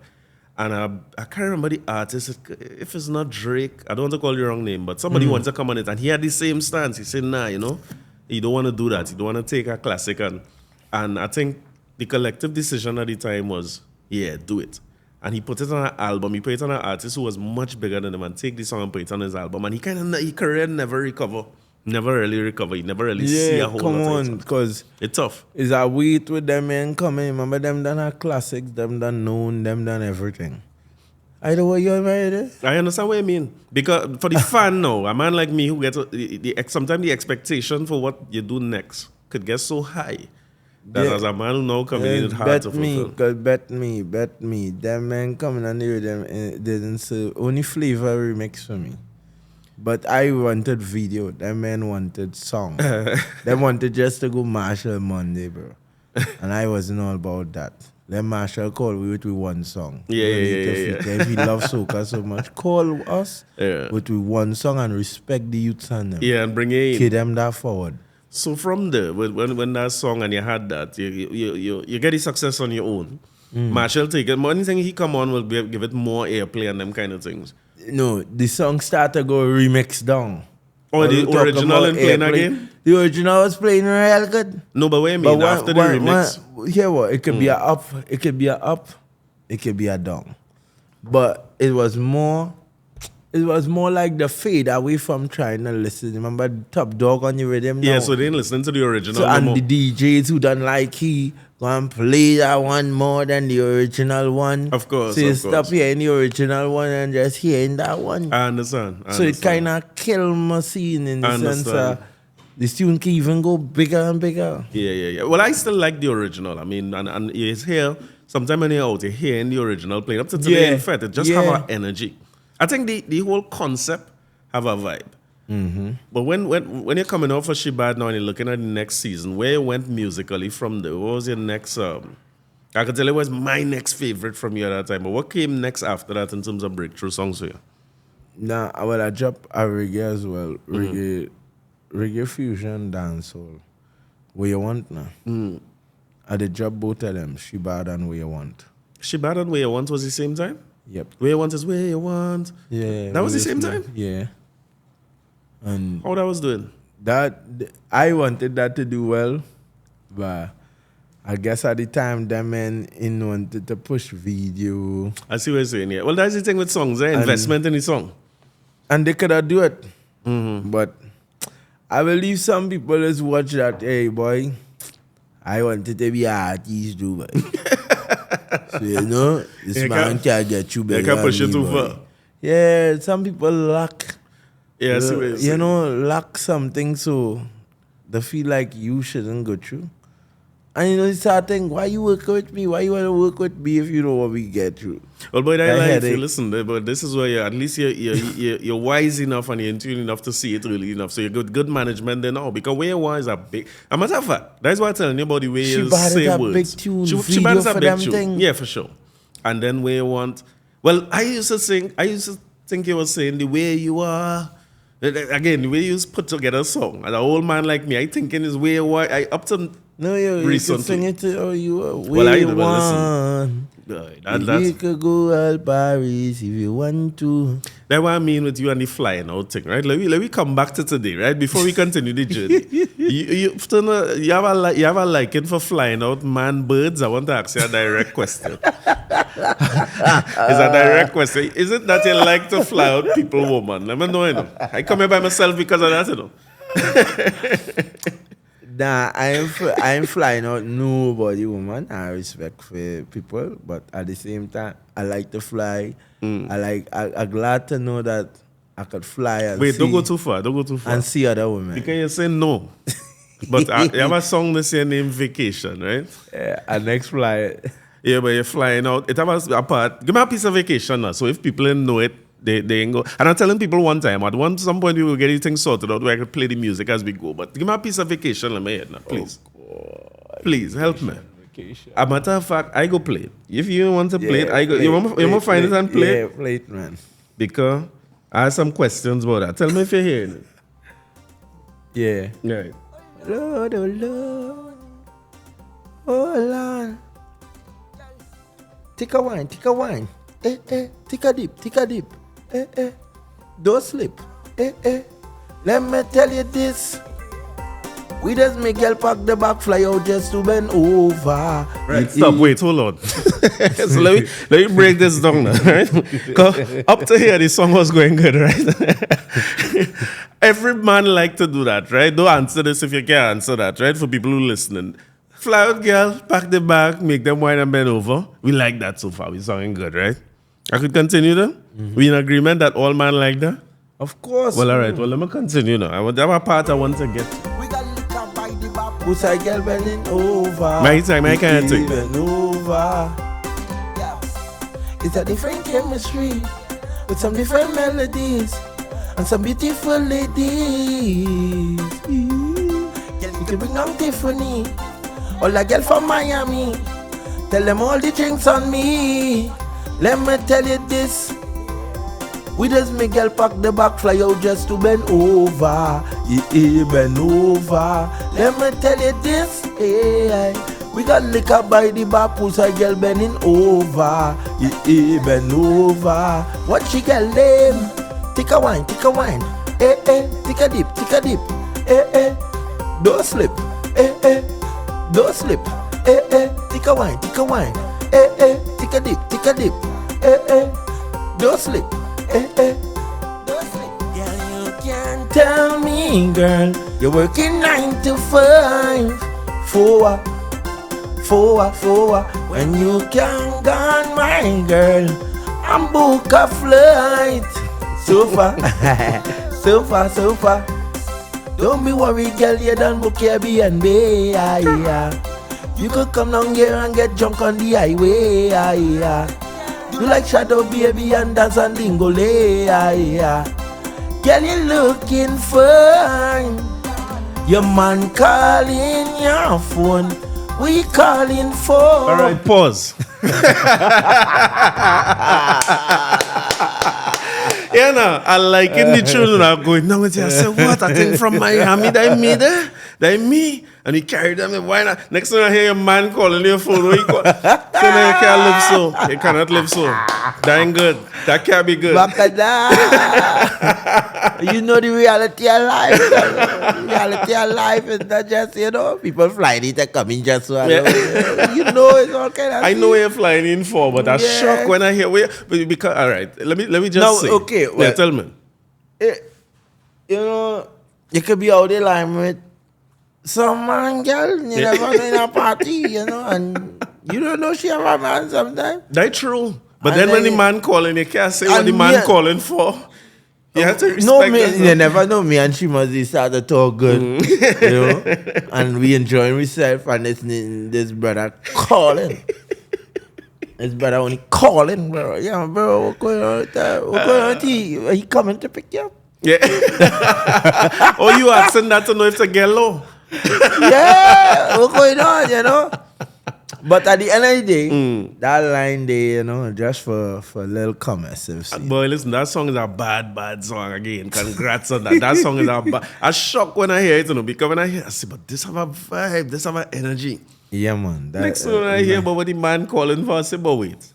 And I can't remember the artist. If it's not Drake, I don't want to call you the wrong name, but somebody wants to come on it. And he had the same stance. He said, nah, you don't want to do that. You don't want to take a classic. And I think the collective decision at the time was, yeah, do it. And he put it on an album. He put it on an artist who was much bigger than him and take this song and put it on his album. And his career never recover. Never really recover. You never really see a whole lot of it. Because it's tough. It's a wait with them men coming. Remember them done a classics, them done known, them done everything. I know what you're married. I understand what you mean. Because for the fan now, a man like me who gets sometimes the expectation for what you do next could get so high that as a man who now coming in, it's hard to fulfill. Bet me. Them men coming and they didn't serve only flavor remix for me. But I wanted video. Them men wanted song. They wanted just to go Machel Monday, bro. And I wasn't all about that. Let Machel call with one song. Yeah. If he loves soca so much, call us with one song and respect the youths and them. Yeah, and bring it in. Keep them that forward. So from there, when that song and you had that, you get the success on your own. Machel take it. Anything he come on will give it more airplay and them kind of things. No, the song started to go remix down. Oh, the original and playing again? The original was playing real good. No, but what I mean, after the remix? Hear what? It could be a up, it could be a up, it could be a down. But it was more like the fade away from trying to listen. Remember Top Dog on your rhythm now? Yeah, so they didn't listen to the original. So, and the DJs who don't like he go and play that one more than the original one. Of course. So you stop hearing the original one and just hearing that one. I understand. So it kind of kill my scene in the sense that the tune can even go bigger and bigger. Yeah. Well, I still like the original. I mean, and it's here. Sometimes when you're out, you're hearing the original playing. Up to today, in fact, it just have an energy. I think the whole concept have a vibe. Mm-hmm. But when you're coming out for Shibad now and you're looking at the next season, where you went musically from there? What was your next? I can tell you was my next favorite from you at that time. But what came next after that in terms of breakthrough songs for you? Nah, well, I dropped a reggae as well. Reggae fusion, dancehall. Where you want now? I did drop both of them, Shibad and Where You Want. Shibad and Where You Want was the same time? Yep. Where You Want is Where You Want. Yeah. That was the same time? Yeah. And how that was doing? That I wanted that to do well, but I guess at the time them men wanted to push video. I see what you're saying, yeah. Well, that's the thing with songs, investment in the song. And they could have do it. But I believe some people just watch that, hey boy, I wanted to be an artist too, boy. So this man can't get you better. They can't push you too far. Yeah, some people lack. Yeah, I see what you're saying. Lack something, so they feel like you shouldn't go through. And you start thinking, why you working with me? Why you want to work with me if you know what we get through? Well, boy, I like if you listen, but this is where at least you're wise enough and you're in tune enough to see it really enough. So you got good management there now. Because where you are is a big... A matter of fact, that's why I'm telling you about the way you say words. Big tune, she bad a big tune. Thing. Yeah, for sure. And then where you want... Well, I used to think you were saying the way you are... Again, the way you put together a song. And an old man like me, I thinking is where you are... Up to... No, you can sing it to you. Well, I listen. You could go out Paris if you want to. That's what I mean with you and the flying out thing, right? Let me come back to today, right? Before we continue the journey. you have a liking for flying out man birds? I want to ask you a direct question. It's a direct question. Is it that you like to fly out people, woman? Let me know, you know. I come here by myself because of that, you know. Nah, I ain't flying out nobody, woman. I respect for people, but at the same time, I like to fly. I'm glad to know that I could fly and Wait, don't go too far. And see other women. Because you say no. But you have a song that's named Vacation, right? Yeah, and next flight. Yeah, but you're flying out. It has a part. Give me a piece of vacation now. So if people didn't know it, they ain't go. And I'm telling people one time, at some point we will get things sorted out where I can play the music as we go. But give me a piece of vacation, let me hear it now, please. Oh, please, help me. Vacation. A matter of fact, I go play it. If you want to play it, I go. You want to find it and play it? Yeah, play it, man. Because I have some questions about that. Tell me if you're hearing it. Yeah. Right. Lord, oh Lord. Oh Lord. Take a wine. Take a dip. Don't slip. Let me tell you this. We just make girl pack the back, fly out just to bend over. Right, stop, wait, hold on. So let me break this down now, right? Because up to here, the song was going good, right? Every man like to do that, right? Don't answer this if you can't answer that, right? For people who listening. Fly out girl, pack the back, make them wine and bend over. We like that so far. We sounding good, right? I could continue then? Mm-hmm. We in agreement that all men like that? Of course. Well, all right. Well, let me continue now. I have a part I want to get to. We got liquor by the back. Who's a girl bending over? My time, I can't take. Bend over. Yeah. It's a different chemistry with some different melodies and some beautiful ladies. Girl, you can bring on Tiffany. All the girl from Miami. Tell them all the drinks on me. Let me tell you this. We just make girl pack the back, fly out just to bend over. Yeah, bend over. Let me tell you this. Yeah. We got liquor by the back, push a girl bending over. Yeah, bend over. What she girl name? Take a wine. Take a dip. Don't slip. Don't slip. Take a wine. Take a dip. Don't slip. Don't slip. Girl, you can't tell me, girl, you're working 9 to 5. 4. When you can't gone, my girl, I'm book a flight. So far. Don't be worried, girl, you done book your B&B. You could come down here and get drunk on the highway. You like shadow baby and dance on dingole. Girl, you looking fine. Your man calling your phone. What you calling for? All right, pause. Yeah, no, I like it. The children are going, now I say, what? I think from Miami, that me. And he carried them, and why not? Next time I hear a man calling your phone, what you call? So now you can't live so. You cannot live so. That ain't good. That can't be good. You know the reality of life. The reality of life is not just, people flying it and coming just so. You know it's all kind of I know where you're flying in for, but I'm shocked when I hear where. Because, all right, let me just say. Okay, well, tell me. You could be out there lying with some man, girl, you never know in a party, and you don't know she have a man sometimes. That's true. But then when the man calling, you can't say what the man calling for. You have to respect No, me, that, you never know. Me and Shimazi start to talk good, you know, and we enjoying ourselves. And this brother calling. His brother only calling, bro. Yeah, bro, what's going on with that? What's going on with he coming to pick you up? Yeah. Oh, you asking that to know if it's a girl low? Yeah, what's going on, you know? But at the end of the day, that line there, you know, just for a little commercial. Boy, listen, that song is a bad song again. Congrats on that. That song is a bad. I'm shocked when I hear it, you know, because when I hear it, I say, but this have a vibe, this have an energy. Yeah, man. Next one I hear about what the man calling for, I say, but wait.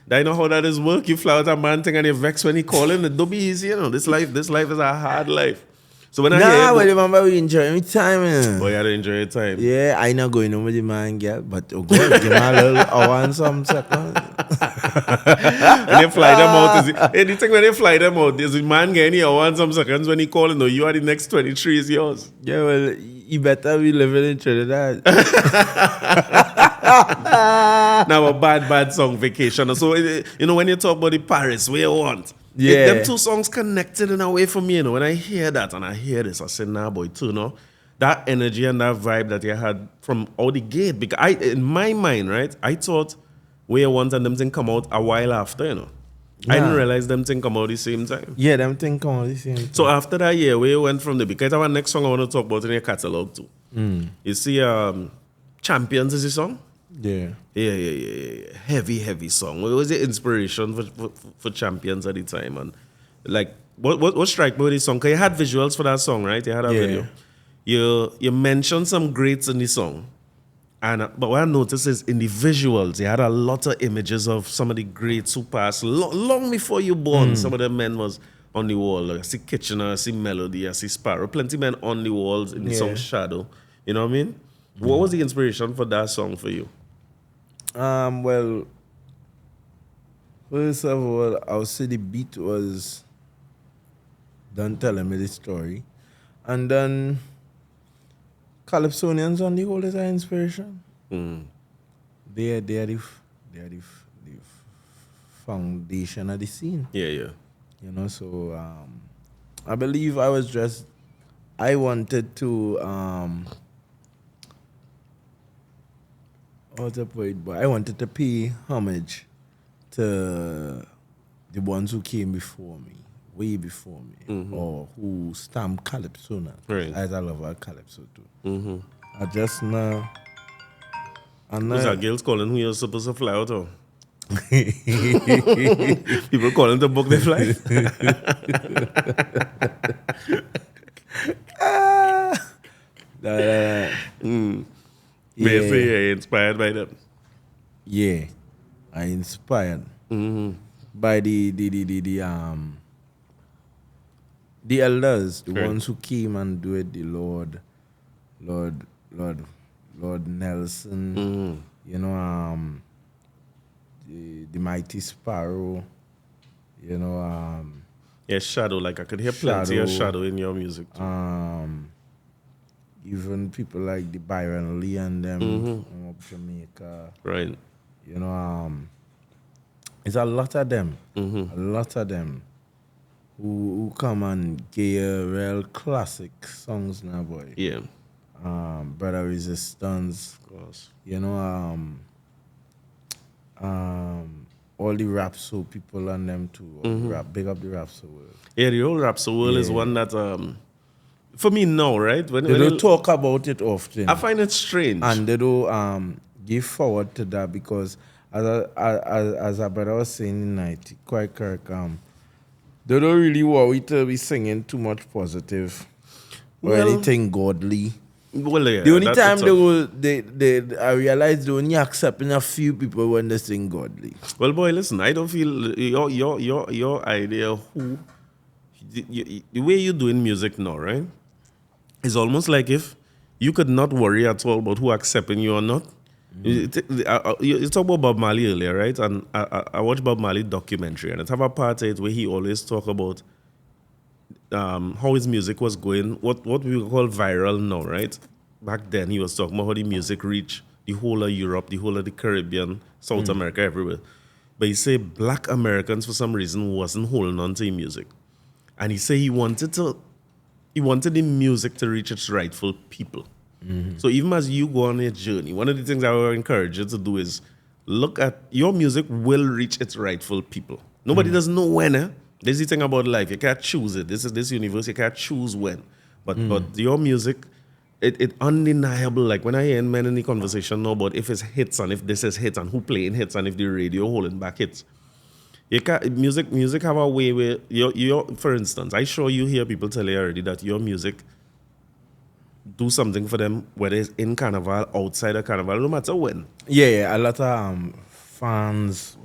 I know how that is work. You fly out a man thing and you vex when he calling. It don't be easy, you know. This life is a hard life. So when I hear it, but remember we enjoy my time, man. boy, I had to enjoy your time. Yeah, I not going on with the man, girl, but oh God, give me a little hour and some seconds. When they fly them out, the thing when they fly them out, there's a man getting here 1 some seconds when he calling, no, you are the next 23 is yours. Yeah, well, you better be living in Trinidad. Now a bad song, Vacation. So, you know, when you talk about the Paris, where you want. Yeah. Them two songs connected in a way for me, you know. When I hear that and I hear this, I say, nah, boy, too, no. That energy and that vibe that you had from out the gate. Because in my mind, right, I thought where you want and them thing come out a while after, you know. I didn't realize them thing come out the same time. Yeah, them thing come out the same time. So after that year, where you went from the, because our next song I want to talk about in your catalog too. You see, Champions is the song? Yeah. Yeah. Heavy song. What was the inspiration for Champions at the time? And like, what strike me with this song? Because you had visuals for that song, right? You had a video. You mentioned some greats in the song. But what I noticed is in the visuals, you had a lot of images of some of the greats who passed long before you born. Some of the men was on the wall. Like, I see Kitchener, I see Melody, I see Sparrow. Plenty men on the walls in the song Shadow. You know what I mean? What was the inspiration for that song for you? Well, first of all, I would say the beat was done telling me the story. And then Calypsonians on the whole is an inspiration. They are the foundation of the scene. Yeah. You know, so I believe I wanted to I wanted to pay homage to the ones who came before me, way before me, or who stamped Calypso now. Right. As I love our Calypso too. I just now. Who's that girls calling who you're supposed to fly out of? People calling to book their flight. Basically, you're inspired by them. Yeah, I inspired by the elders, the ones who came and do it. The Lord Nelson, you know, the Mighty Sparrow, you know, yeah, Shadow. Like I could hear plenty of Shadow in your music too. Even people like the Byron Lee and them from Jamaica. Right. You know, it's a lot of them. Who come and give real classic songs now, boy. Yeah. Brother Resistance. Of course. You know, all the rap soul people and them too. Big up the rap soul world. Yeah, the whole rap soul world is one that for me now, right? When They don't talk about it often. I find it strange. And they don't give forward to that because as a brother was saying tonight, quite correct, they don't really worry to be singing too much positive or anything godly. Well, yeah, the only time I realized they only accepting a few people when they sing godly. Well, boy, listen, I don't feel your idea who the way you're doing music now, right? It's almost like if you could not worry at all about who accepting you or not. You talk about Bob Marley earlier, right? And I watched Bob Marley documentary, and it have a part of it where he always talk about how his music was going, what we would call viral now, right? Back then, he was talking about how the music reached the whole of Europe, the whole of the Caribbean, South America, everywhere. But he said black Americans, for some reason, wasn't holding on to his music. And he said he wanted the music to reach its rightful people. So even as you go on your journey, one of the things I would encourage you to do is look at your music will reach its rightful people. Nobody doesn't know when. There's the thing about life. You can't choose it. This is this universe. You can't choose when. But your music, it undeniable. Like when I hear men in the conversation now about if it's hits and if this is hits and who playing hits and if the radio holding back hits. You can't, music have a way where your for instance, I sure you hear people tell you already that your music do something for them, whether it's in carnival, outside of carnival, no matter when. Yeah, a lot of fans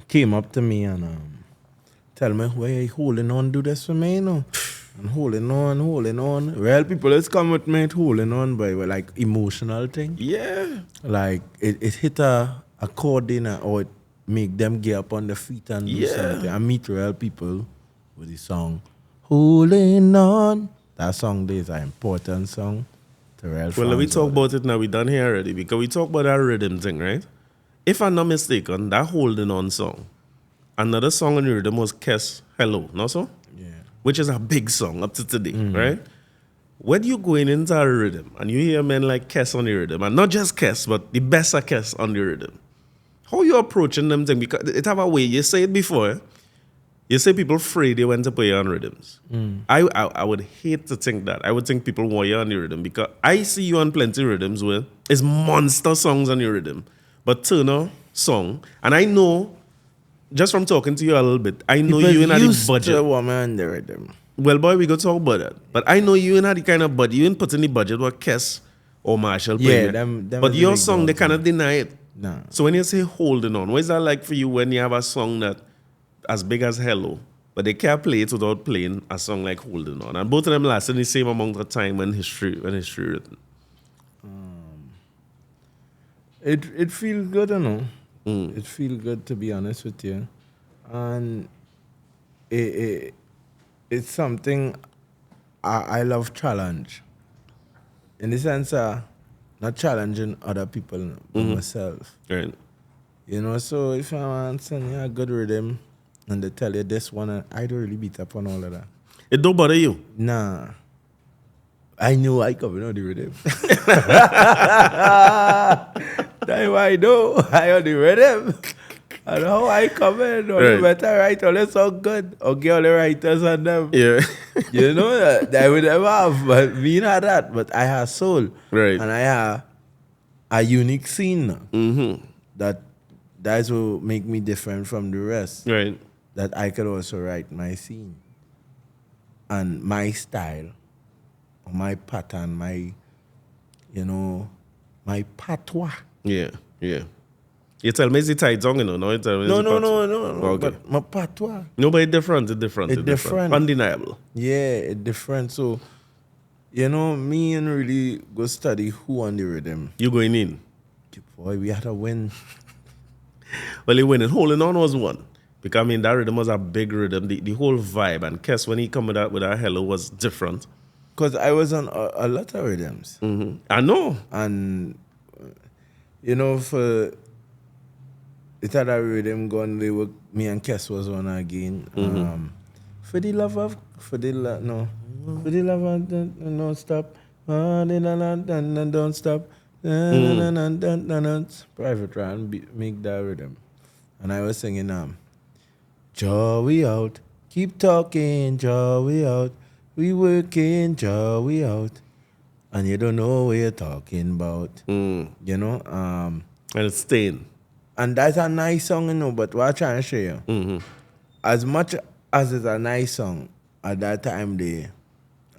came up to me and tell me, why are you holding on, do this for me, you know? And holding on. Real people is come with me, holding on by like emotional thing. Yeah. Like it hit a chord in or it make them get up on their feet and do something. I meet real people with the song Holding On. That song there is an important song to real Well, let me fans talk out about it now. We done here already because we talk about that rhythm thing, right? If I'm not mistaken, that Holding On song, another song on the rhythm was Kiss Hello, not so? there. Yeah. Which is a big song up to today, right? When you going into a rhythm and you hear men like Kes on the rhythm, and not just Kes, but the best of Kes on the rhythm, how you approaching them thing? Because it have a way, you say it before, you say people afraid they went to play on rhythms. I would hate to think that. I would think people want you on the rhythm because I see you on plenty rhythms where it's monster songs on your rhythm. But Turner song, and I know, just from talking to you a little bit, I know People you in the used budget. to woman on the rhythm. Well, boy, we go talk about that. But I know you ain't had the kind of budget. You ain't put in the budget what Kes or Machel play. Yeah, them But is your the big song, they dogs, cannot deny it. Nah. So when you say holding on, what is that like for you when you have a song that as big as Hello, but they can't play it without playing a song like Holding On? And both of them lasted the same amount of time when history written. It feels good, you know. It feels good, to be honest with you. And it's something I love challenge. In the sense of not challenging other people, but myself. Right. You know, so if I want to send you a good rhythm and they tell you this one, I don't really beat up on all of that. It don't bother you. Nah. I knew I covered on the rhythm. That's why I know I on the rhythm. And how I come in, or the better write, all that so good. Or get all the writers on them. Yeah. You know, that I would never have, but me not that. But I have soul. Right. And I have a unique scene now. That's what make me different from the rest. Right. That I could also write my scene. And my style, my pattern, my patois. Yeah. Yeah. You tell me it's the tight song, you know? No, you tell me No. Okay. But my patois. No, but it's different. It's different. It's different. Undeniable. Yeah, it's different. So, me and really go study who on the rhythm. You going in? Boy, we had to win. Well, he winning. Holding On was one. Because, I mean, that rhythm was a big rhythm. The whole vibe. And Kes, when he come with that hello, was different. Because I was on a lot of rhythms. I know. And, for... It had a rhythm going, me and Kes was on again. For the love of, don't stop. Don't stop. Private round, make that rhythm. And I was singing, jaw we out, keep talking, jaw we out, we working, jaw we out. And you don't know what you're talking about. And it's staying. And that's a nice song, but what I'm trying to show you, as much as it's a nice song, at that time,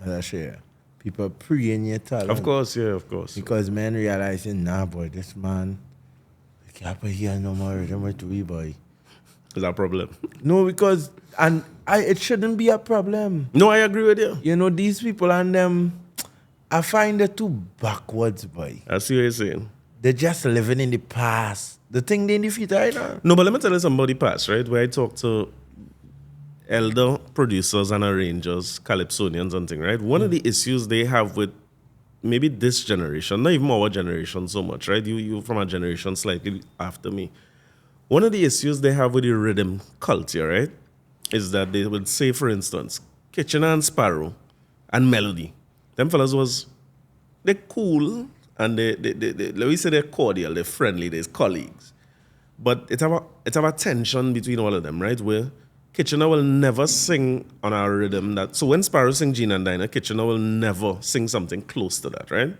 as I share, people preying your talent. Of course, yeah, of course. Because men realizing, nah, boy, this man, we can't put here no more rhythm with we, boy. Is that a problem? No, because, it shouldn't be a problem. No, I agree with you. These people and them, I find it too backwards, boy. I see what you're saying. They're just living in the past. The thing they in the future right now. No, but let me tell you somebody past, right? Where I talk to elder producers and arrangers, calypsonians and things, right? One of the issues they have with maybe this generation, not even our generation so much, right? You from a generation slightly after me. One of the issues they have with the rhythm culture, right, is that they would say, for instance, Kitchener and Sparrow and Melody. Them fellas they're cool and they let me say they're cordial, they're friendly, they're colleagues. But it's have a tension between all of them, right? Where Kitchener will never sing on our rhythm so when Sparrow sing Gene and Dinah, Kitchener will never sing something close to that, right?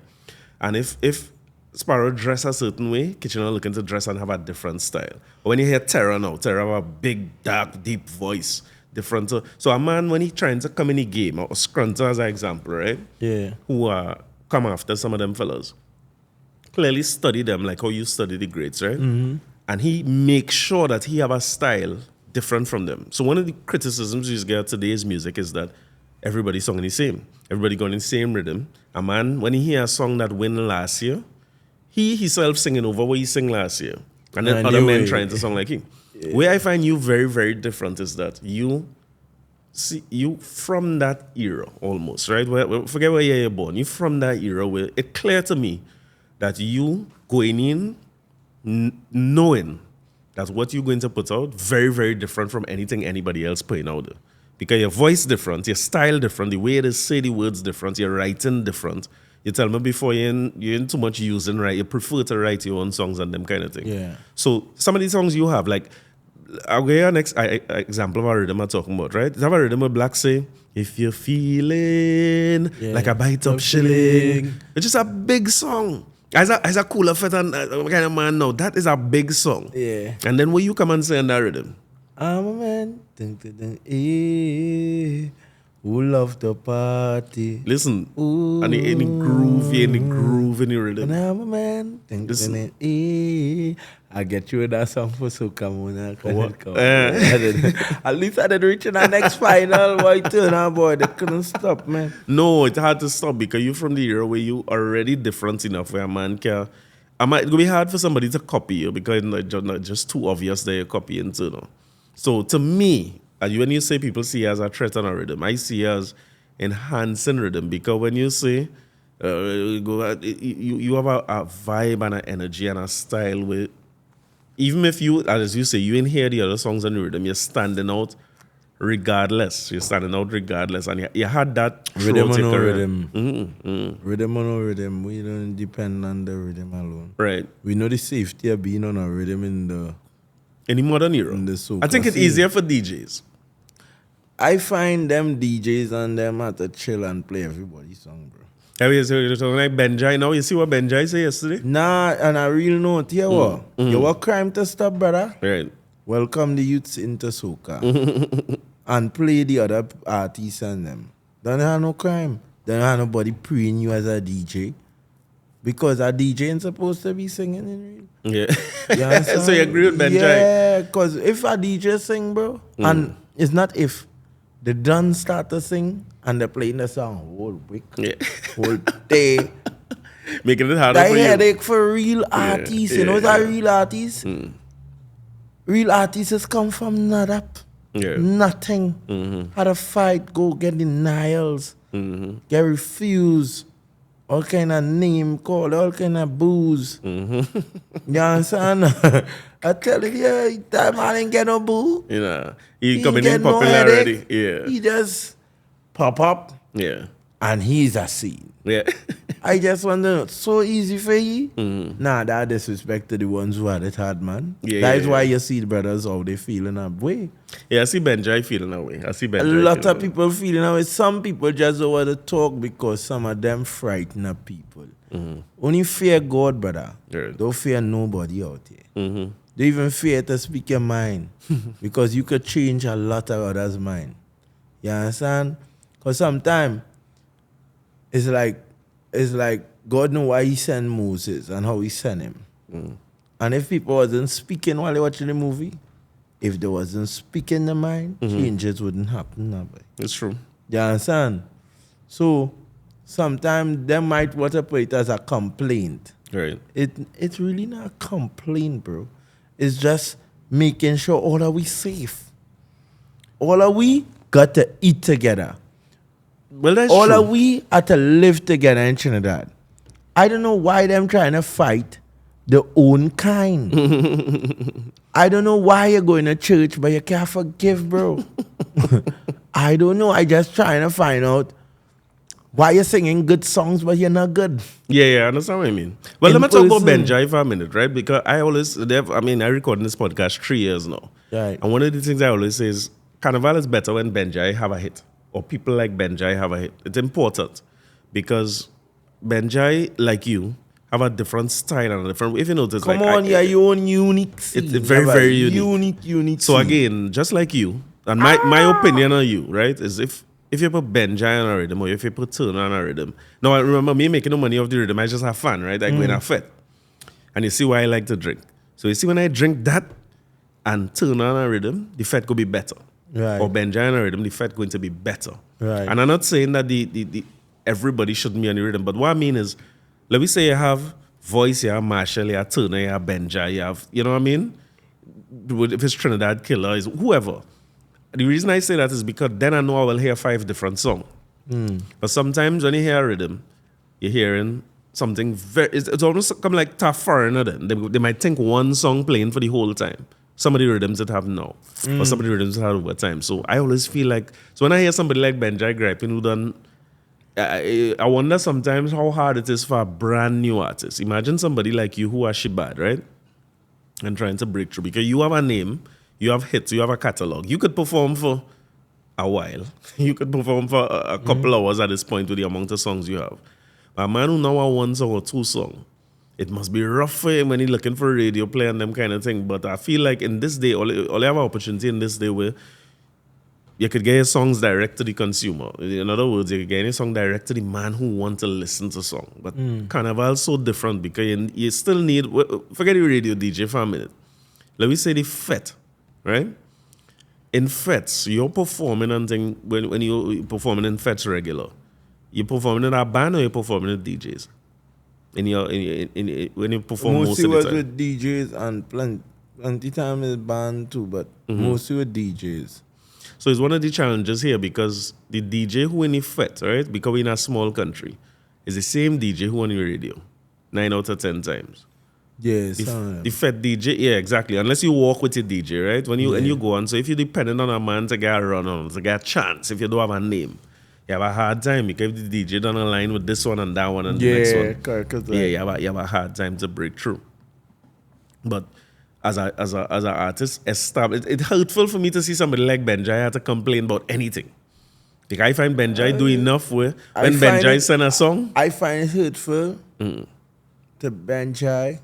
And if Sparrow dress a certain way, Kitchener looking to dress and have a different style. But when you hear Terra now, Terra have a big, dark, deep voice. Different. So a man, when he trying to come in the game, or Scrunter as an example, right? Yeah. Who come after some of them fellas, clearly study them like how you study the greats, right? Mm-hmm. And he makes sure that he have a style different from them. So one of the criticisms you get today's music is that everybody's singing the same. Everybody going in the same rhythm. A man, when he hear a song that win last year, he himself singing over what he sang last year. And then other men trying to sing like him. Yeah. Where I find you very, very different is that you from that era almost, right? Forget where you're born. You from that era where it's clear to me that you going in knowing that what you're going to put out very, very different from anything anybody else putting out there. Because your voice different, your style different, the way they say the words different, your writing different. You tell me before you ain't too much using, right? You prefer to write your own songs and them kind of thing. Yeah. So some of these songs you have, like, I'll give you an example of a rhythm I'm talking about, right? You have a rhythm where Black say, if you're feeling like a bite up shilling. It's just a big song. As a cooler fit and kind of man now, that is a big song. Yeah. And then when you come and say in that rhythm, I'm a man, who love the party. Listen, and in the groove in the rhythm. And I'm a man, I get you with that song for soca, At least I didn't reach in the next final. Boy, they couldn't stop, man. No, it's hard to stop because you're from the era where you already different enough where a man can. It will be hard for somebody to copy you because it's not just too obvious that you're copying too. No? So to me, when you say people see as a threat on a rhythm, I see as enhancing rhythm because when you say you have a vibe and an energy and a style with. Even if you, as you say, you ain't hear the other songs on the rhythm, you're standing out regardless. You're standing out regardless. And you had that rhythm or no rhythm. Mm-hmm. Rhythm or no rhythm. We don't depend on the rhythm alone. Right. We know the safety of being on a rhythm in the modern era. I think it's easier for DJs. I find them DJs and them have to chill and play everybody's song, bro. You're talking like Benjai now. You see what Benjai said yesterday? Nah, and a real note here, what? You want crime to stop, brother? Right. Welcome the youths into soca. And play the other artists and them. Don't have no crime. Don't have nobody preying you as a DJ. Because a DJ ain't supposed to be singing in real. Yeah. So you agree with Benjai? Yeah, because if a DJ sing, bro, and it's not if, they done start to sing and they're playing the song whole week, whole day. Making it harder that for you. headache for real artists. You know that real artists? Real artists come from nothing. Had a fight, go get denials, get refused, all kind of name called, all kind of booze. You understand? I tell you, that man ain't get no boo. You know, he coming in popular already. Yeah. He just pop up. Yeah. And he's a scene. Yeah. I just wonder, so easy for you? Nah, that disrespect to the ones who had it hard, man. That is why you see the brothers, how they feeling that way. Yeah, I see Benjai feeling that way. A lot of people feeling that way. Some people just don't want to talk because some of them frighten up people. Only fear God, brother. Don't fear nobody out here. Don't even fear to speak your mind because you could change a lot of others' mind. You understand? Because sometimes it's like God know why he sent Moses and how he sent him. And if people wasn't speaking while they watching the movie, if they wasn't speaking their mind, changes wouldn't happen. It's true. You understand? So sometimes they might want to put it as a complaint. Right. It's really not a complaint, bro. It's just making sure all of we safe. All of we got to eat together. Well, that's all true. of we had to live together in Trinidad. I don't know why them trying to fight their own kind. I don't know why you're going to church, but you can't forgive, bro. I don't know. I just trying to find out why you're singing good songs but you're not good. Yeah, I understand what I mean. Well, In let me talk about person. Benjai for a minute, right? Because I recording this podcast 3 years now. Right. And one of the things I always say is, Carnival is better when Benjai have a hit. Or people like Benjai have a hit. It's important. Because Benjai, like you, have a different style and a different... If you notice, Come like... on, you're your own unique scene. It's very, very unique. Unique So scene. again, just like you, and my opinion on you, right, is if you put Benjai on a rhythm or if you put Turner on a rhythm. Now, I remember me making no money off the rhythm. I just have fun, right? I go in a fit. And you see why I like to drink. So you see when I drink that and Turner on a rhythm, the fat could be better. Right. Or Benjai on a rhythm, the fat going to be better. Right. And I'm not saying that the everybody shouldn't be on the rhythm. But what I mean is, let me say you have Voice, you have Machel, you have Turner, you have Benjai, you have, you know what I mean? If it's Trinidad Killer, is whoever. The reason I say that is because then I know I will hear 5 different songs. But sometimes when you hear a rhythm, you're hearing something very... It's almost come like tough foreigner then. They might think one song playing for the whole time. Some of the rhythms that have now. Or some of the rhythms that have over time. So I always feel like... So when I hear somebody like Benjai griping who done... I wonder sometimes how hard it is for a brand new artist. Imagine somebody like you who are Shibad, right? And trying to break through. Because you have a name, you have hits, you have a catalog. You could perform for a while. You could perform for a couple hours at this point with the amount of songs you have. But a man who now has 1 song or 2 songs, it must be rough for him when he's looking for a radio play and them kind of thing. But I feel like in this day, all you have an opportunity in this day where you could get your songs direct to the consumer. In other words, you could get your song direct to the man who wants to listen to song. But Carnival is so different because you still need... Forget the radio DJ for a minute. Let me say the fete, right? In fetes, you're performing and thing, when you're performing in fetes regular, you're performing in a band or you're performing with DJs? When you perform Mostly most of the time? with DJs and plenty time is band too, but mostly with DJs. So it's one of the challenges here because the DJ who in the fete, right? Because we're in a small country, is the same DJ who on the radio 9 out of 10 times. Yes. The fete DJ, yeah, exactly. Unless you walk with your DJ, right? When you go on, so if you're dependent on a man to get a run on, to get a chance, if you don't have a name, you have a hard time because if the DJ don't align with this one and that one and the next one. Correct. Yeah, you have a hard time to break through. But as an artist, it's hurtful for me to see somebody like Benjai have to complain about anything. Like I find Benjai do enough where when Benjai send a song. I find it hurtful to Benjai.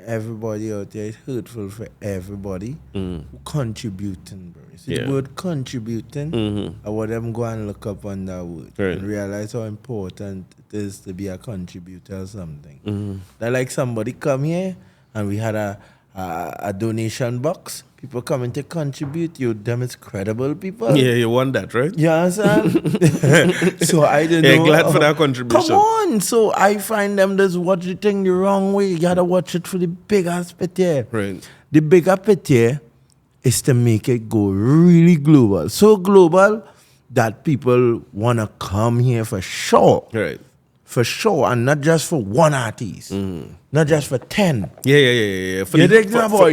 Everybody out there, it's hurtful for everybody who contributing, bro. See the word contributing, I want them go and look up on that word and realize how important it is to be a contributor or something. That like somebody come here and we had a donation box. People coming to contribute. Them is credible people. Yeah, you want that, right? You understand? So I don't know. Yeah, glad for that contribution. Come on. So I find them just watch the thing the wrong way. You gotta watch it for the bigger picture. Right. The bigger picture is to make it go really global. So global that people wanna come here for sure. Right. For sure, and not just for one artist, not just for 10. Yeah. For,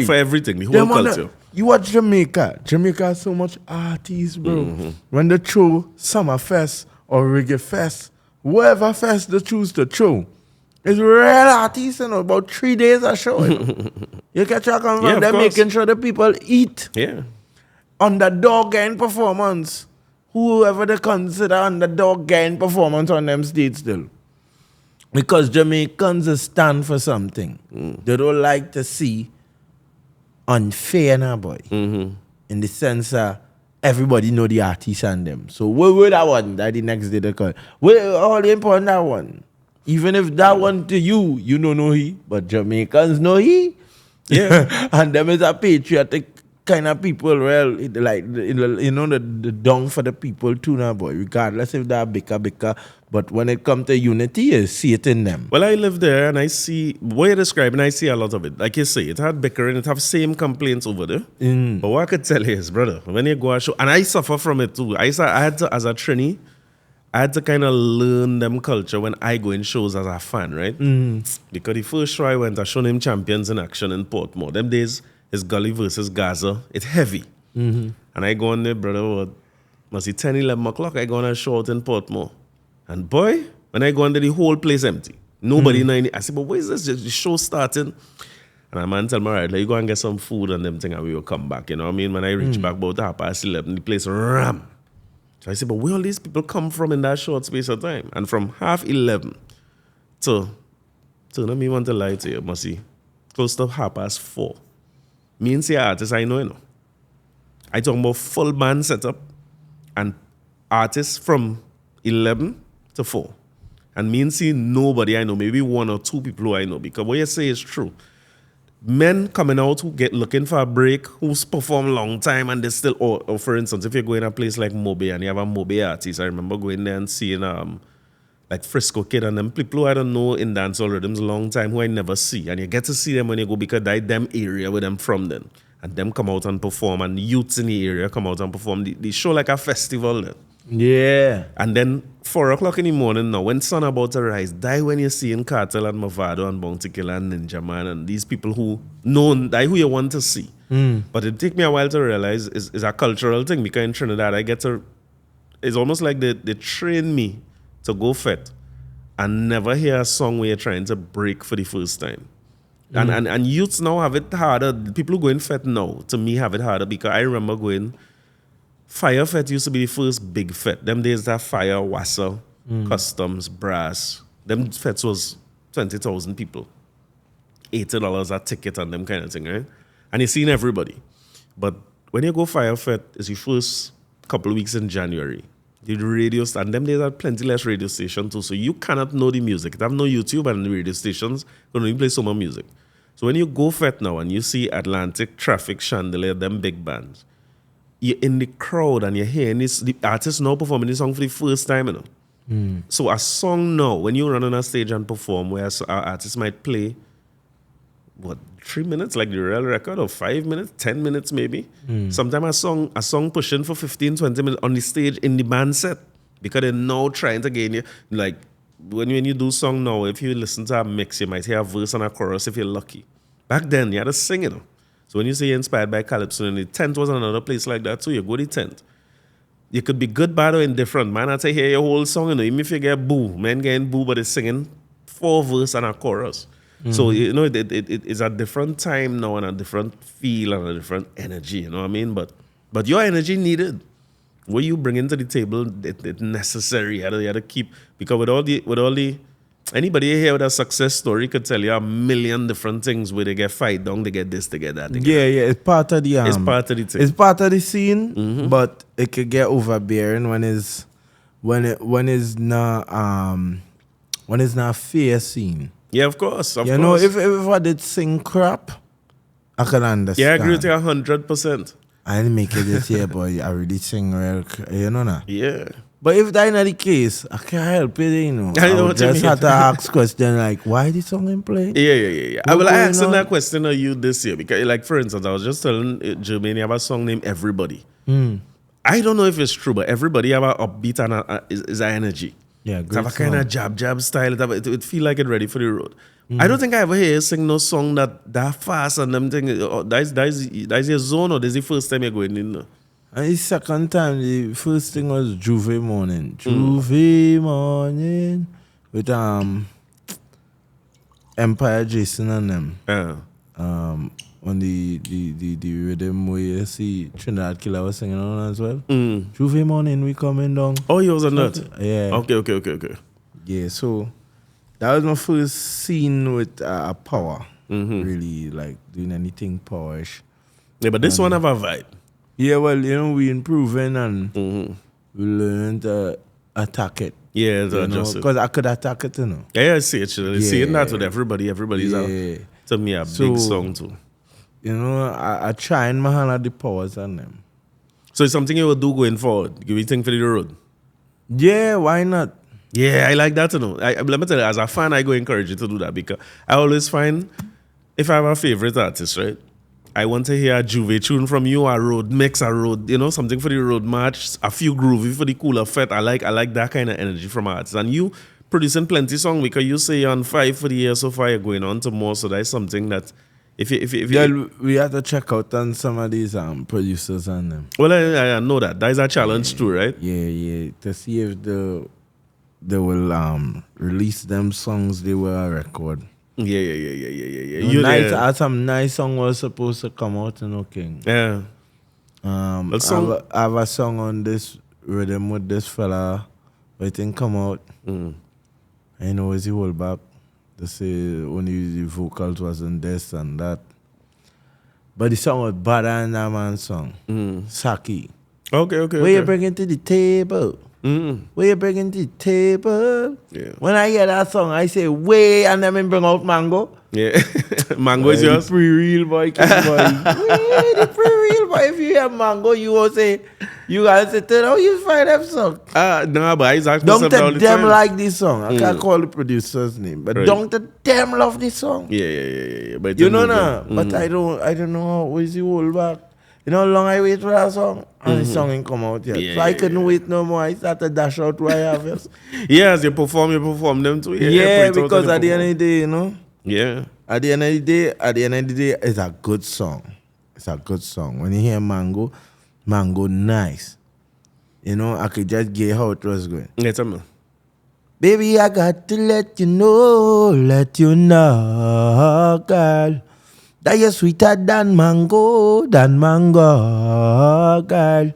for everything, the whole culture. You watch Jamaica. Jamaica has so much artists, bro. When they throw Summer Fest or Reggae Fest, whatever fest they choose to throw, it's real artists, about 3 days a show. You catch your conference, they're making sure the people eat. Yeah. Underdog gain performance. Whoever they consider underdog gain performance on them stage still. Because Jamaicans stand for something. They don't like to see unfair now, boy. In the sense that everybody know the artist and them. So where that one that the next day they call? Where all the important that one? Even if that one to you don't know he, but Jamaicans know he. Yeah. And them is a patriotic kind of people, well, like, the down for the people too now, boy. Regardless if they're bigger. But when it comes to unity, you see it in them. Well, I live there and I see, what you're describing, I see a lot of it. Like you say, it had bickering, it have same complaints over there. But what I could tell you is, brother, when you go a show, and I suffer from it too. I had to, as a trainee, I had to kind of learn them culture when I go in shows as a fan, right? Because the first show I went, I showed him Champions in Action in Portmore. Them days, it's Gully versus Gaza. It's heavy. And I go on there, brother, what, must be 10, 11 o'clock, I go on a show out in Portmore. And boy, when I go on there, the whole place empty. Nobody in any. I said, but where is this? The show starting. And a man tell me, all right, let you go and get some food and them thing and we will come back. You know what I mean? When I reach back about 11:30, the place ram. So I said, but where all these people come from in that short space of time? And from 11:30 to let me want to lie to you, must see, close to 4:30. Me and say artists I know, you know. I talk about full band setup and artists from 11 to 4. And me and see nobody I know, maybe one or two people who I know, because what you say is true. Men coming out who get looking for a break, who's performed long time and they still, or for instance, if you go in a place like Mobe and you have a Mobe artist, I remember going there and seeing like Frisco Kid and them people who I don't know in dancehall rhythms a long time who I never see. And you get to see them when you go because they them area where them from then. And them come out and perform and youths in the area come out and perform. They show like a festival then. Yeah. And then 4 o'clock in the morning now, when sun about to rise, die when you're seeing Cartel and Mavado and Bounty Killer and Ninja Man and these people who know, die who you want to see. But it take me a while to realize is a cultural thing because in Trinidad I get to, it's almost like they train me to go fet and never hear a song where you're trying to break for the first time. And youths now have it harder. People who go in fet now, to me, have it harder because I remember going, Fire Fet used to be the first big fet. Them days that Fire, Wassa, Customs, Brass. Them fets was 20,000 people. $80 a ticket and them kind of thing, right? And you seen everybody. But when you go Fire Fet, it's the first couple of weeks in January. The radio, and them days are plenty less radio stations too, so you cannot know the music. They have no YouTube and the radio stations can only play summer music. So when you go Fet now and you see Atlantic, Traffic, Chandelier, them big bands, you're in the crowd and you're hearing this, the artists now performing this song for the first time, you know. So a song now, when you run on a stage and perform, where our artist might play, 3 minutes, like the real record, or 5 minutes, 10 minutes maybe. Sometimes a song pushing for 15, 20 minutes on the stage in the band set. Because they're now trying to gain you. Like, when you do song now, if you listen to a mix, you might hear a verse and a chorus if you're lucky. Back then, you had to sing it. So when you say you're inspired by Calypso, and the tent was another place like that too, you go to the tent. You could be good, bad, or indifferent. Man, I tell you, hear your whole song, you know, even if you get boo, men getting boo, but they're singing 4 verse and a chorus. So, you know, it's a different time now and a different feel and a different energy, you know what I mean? But your energy needed. What you bring into the table, it's necessary. You had to keep, because with all the, anybody here with a success story could tell you a million different things where they get fight down, they get this, they get that. Yeah, it's part of the it's part of the thing. It's part of the scene, but it could get overbearing when it's not fair scene. Yeah, of course. You know, if I did sing crap, I can understand. Yeah, I agree with you 100%. I didn't make it this year, but I really sing real, you know that. Yeah. But if that's not the case, I can't help it, you know. I know would what you just mean. have to ask question like, why this song ain't playing? Yeah. I What will going ask on? that question of you this year because, like, for instance, I was just telling Jermaine you have a song named Everybody. I don't know if it's true, but Everybody have a upbeat and is an energy. Yeah, It's have a great kind song. of jab style. It feel like it ready for the road. I don't think I ever hear you sing no song that fast and them thing. That's your zone or this is the first time you're going in there? And the second time, the first thing was Juve Morning. Juve Morning with Empire Jason and them. Yeah. On the rhythm where you see Trinidad Killer was singing on as well. Juve Morning, we coming down. Oh, you was a nut? Yeah. Okay. Yeah, so that was my first scene with power. Really, like doing anything powerish. Yeah, but this one have a vibe. Yeah, well, you know, we improving and we learn to attack it. Yeah, just because I could attack it, you know. Yeah, I see it. Seeing that with everybody. Everybody's to me a big song too. You know, I try and my hand at the powers on them. So it's something you will do going forward. Give you think for the road. Yeah, why not? Yeah, I like that to know. Let me tell you, as a fan, I go encourage you to do that because I always find if I have a favorite artist, right? I want to hear a Juve tune from you, a road mix, a road, you know, something for the road march, a few groovy for the cooler fet. I like that kind of energy from artists. And you producing plenty song because you say you're on 5 for the year so far, you're going on to more. So that's something that We have to check out on some of these producers and them. Well, I know that. That is a challenge too, right? Yeah. To see if they will release them songs they will record. Yeah. You some nice song was supposed to come out, King. Yeah. I have a song on this rhythm with this fella, but it didn't come out. I know is he hold back. They say only the vocals wasn't this and that. But the song was Butter and that man's song. Saki. Okay. Where you bringing to the table? Where you bringing to the table? Yeah. When I hear that song, I say, way, and then I bring out Mango. Yeah. Mango is yours? The pre-real boy, king boy. The pre-real boy. If you hear Mango, you will say, you guys say, tell how you find that song. No, but he's asking Don't tell the them time. like this song. I can't call the producer's name, but don't tell them love this song. Yeah. But You know now, but I don't know how is he hold back. You know how long I wait for that song? And the song ain't come out yet. So I couldn't wait no more. I started dash out where I have it. Yes, you perform them too. Yeah, because at the end of the day, you know. Yeah. At the end of the day, it's a good song. It's a good song. When you hear Mango nice. You know, I could just get how it was going. Yeah, tell me. Baby, I got to let you know, girl, that you're sweeter than mango, girl.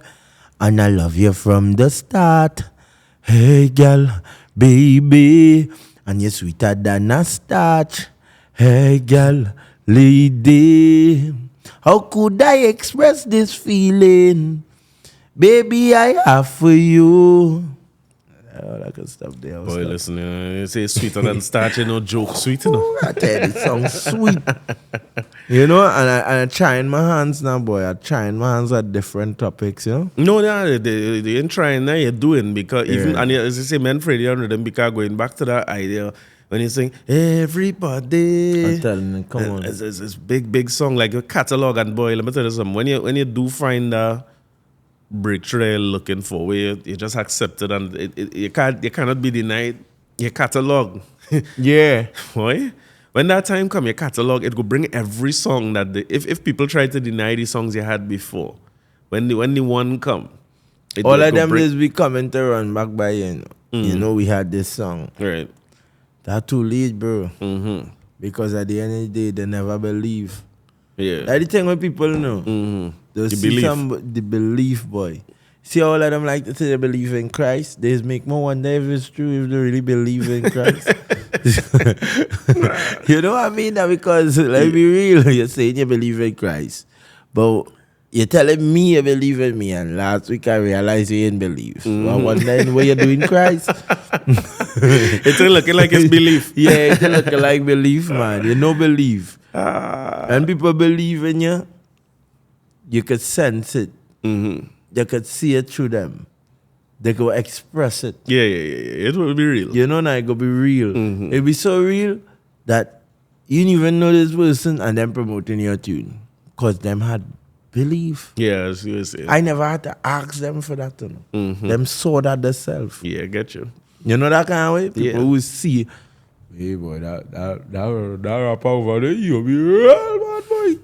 And I love you from the start. Hey, girl, baby. And you're sweeter than a starch. Hey, girl, lady. How could I express this feeling? Baby, I have for you. All that good stuff there. Boy, listen, you say sweeter than starch, no joke sweet, you know. I tell you, this song sweet. You know, and I trying my hands now, boy. I trying my hands at different topics, you know. No, they ain't trying now, you're doing, because even, and as you say, men Freddie on rhythm, because going back to that idea, when you sing, everybody. I'm telling you, come on. It's big song, like your catalog, and boy, let me tell you something, when you do find that breakthrough you're looking for, where you just accept it, and you cannot be denied your catalog. Yeah. Boy, when that time come, your catalog, it will bring every song that if people try to deny the songs you had before, when the one come, all of them is be coming to run back by you. You know, we had this song. Right. That too late, bro. Because at the end of the day, they never believe. Yeah. That's the thing when people know. They see the belief, boy. See all of them like to say they believe in Christ. They just make me wonder if it's true, if they really believe in Christ. You know what I mean? That because, let's be real, you're saying you believe in Christ. But you're telling me you believe in me, and last week I realized you didn't believe. So I wonder what you're doing Christ. It's looking like it's belief. Yeah, it's looking like belief, man. You know believe. When people believe in you, you could sense it. You could see it through them. They could express it. Yeah. It will be real. You know, now it could be real. It'll be so real that you didn't even know this person and them promoting your tune. Because them had belief. Yeah, as you were saying. I never had to ask them for that. You know. Them saw that themselves. Yeah, I get you. You know that kind of way? People Yeah. who see, hey boy, that rapper over there, you'll be real bad boy.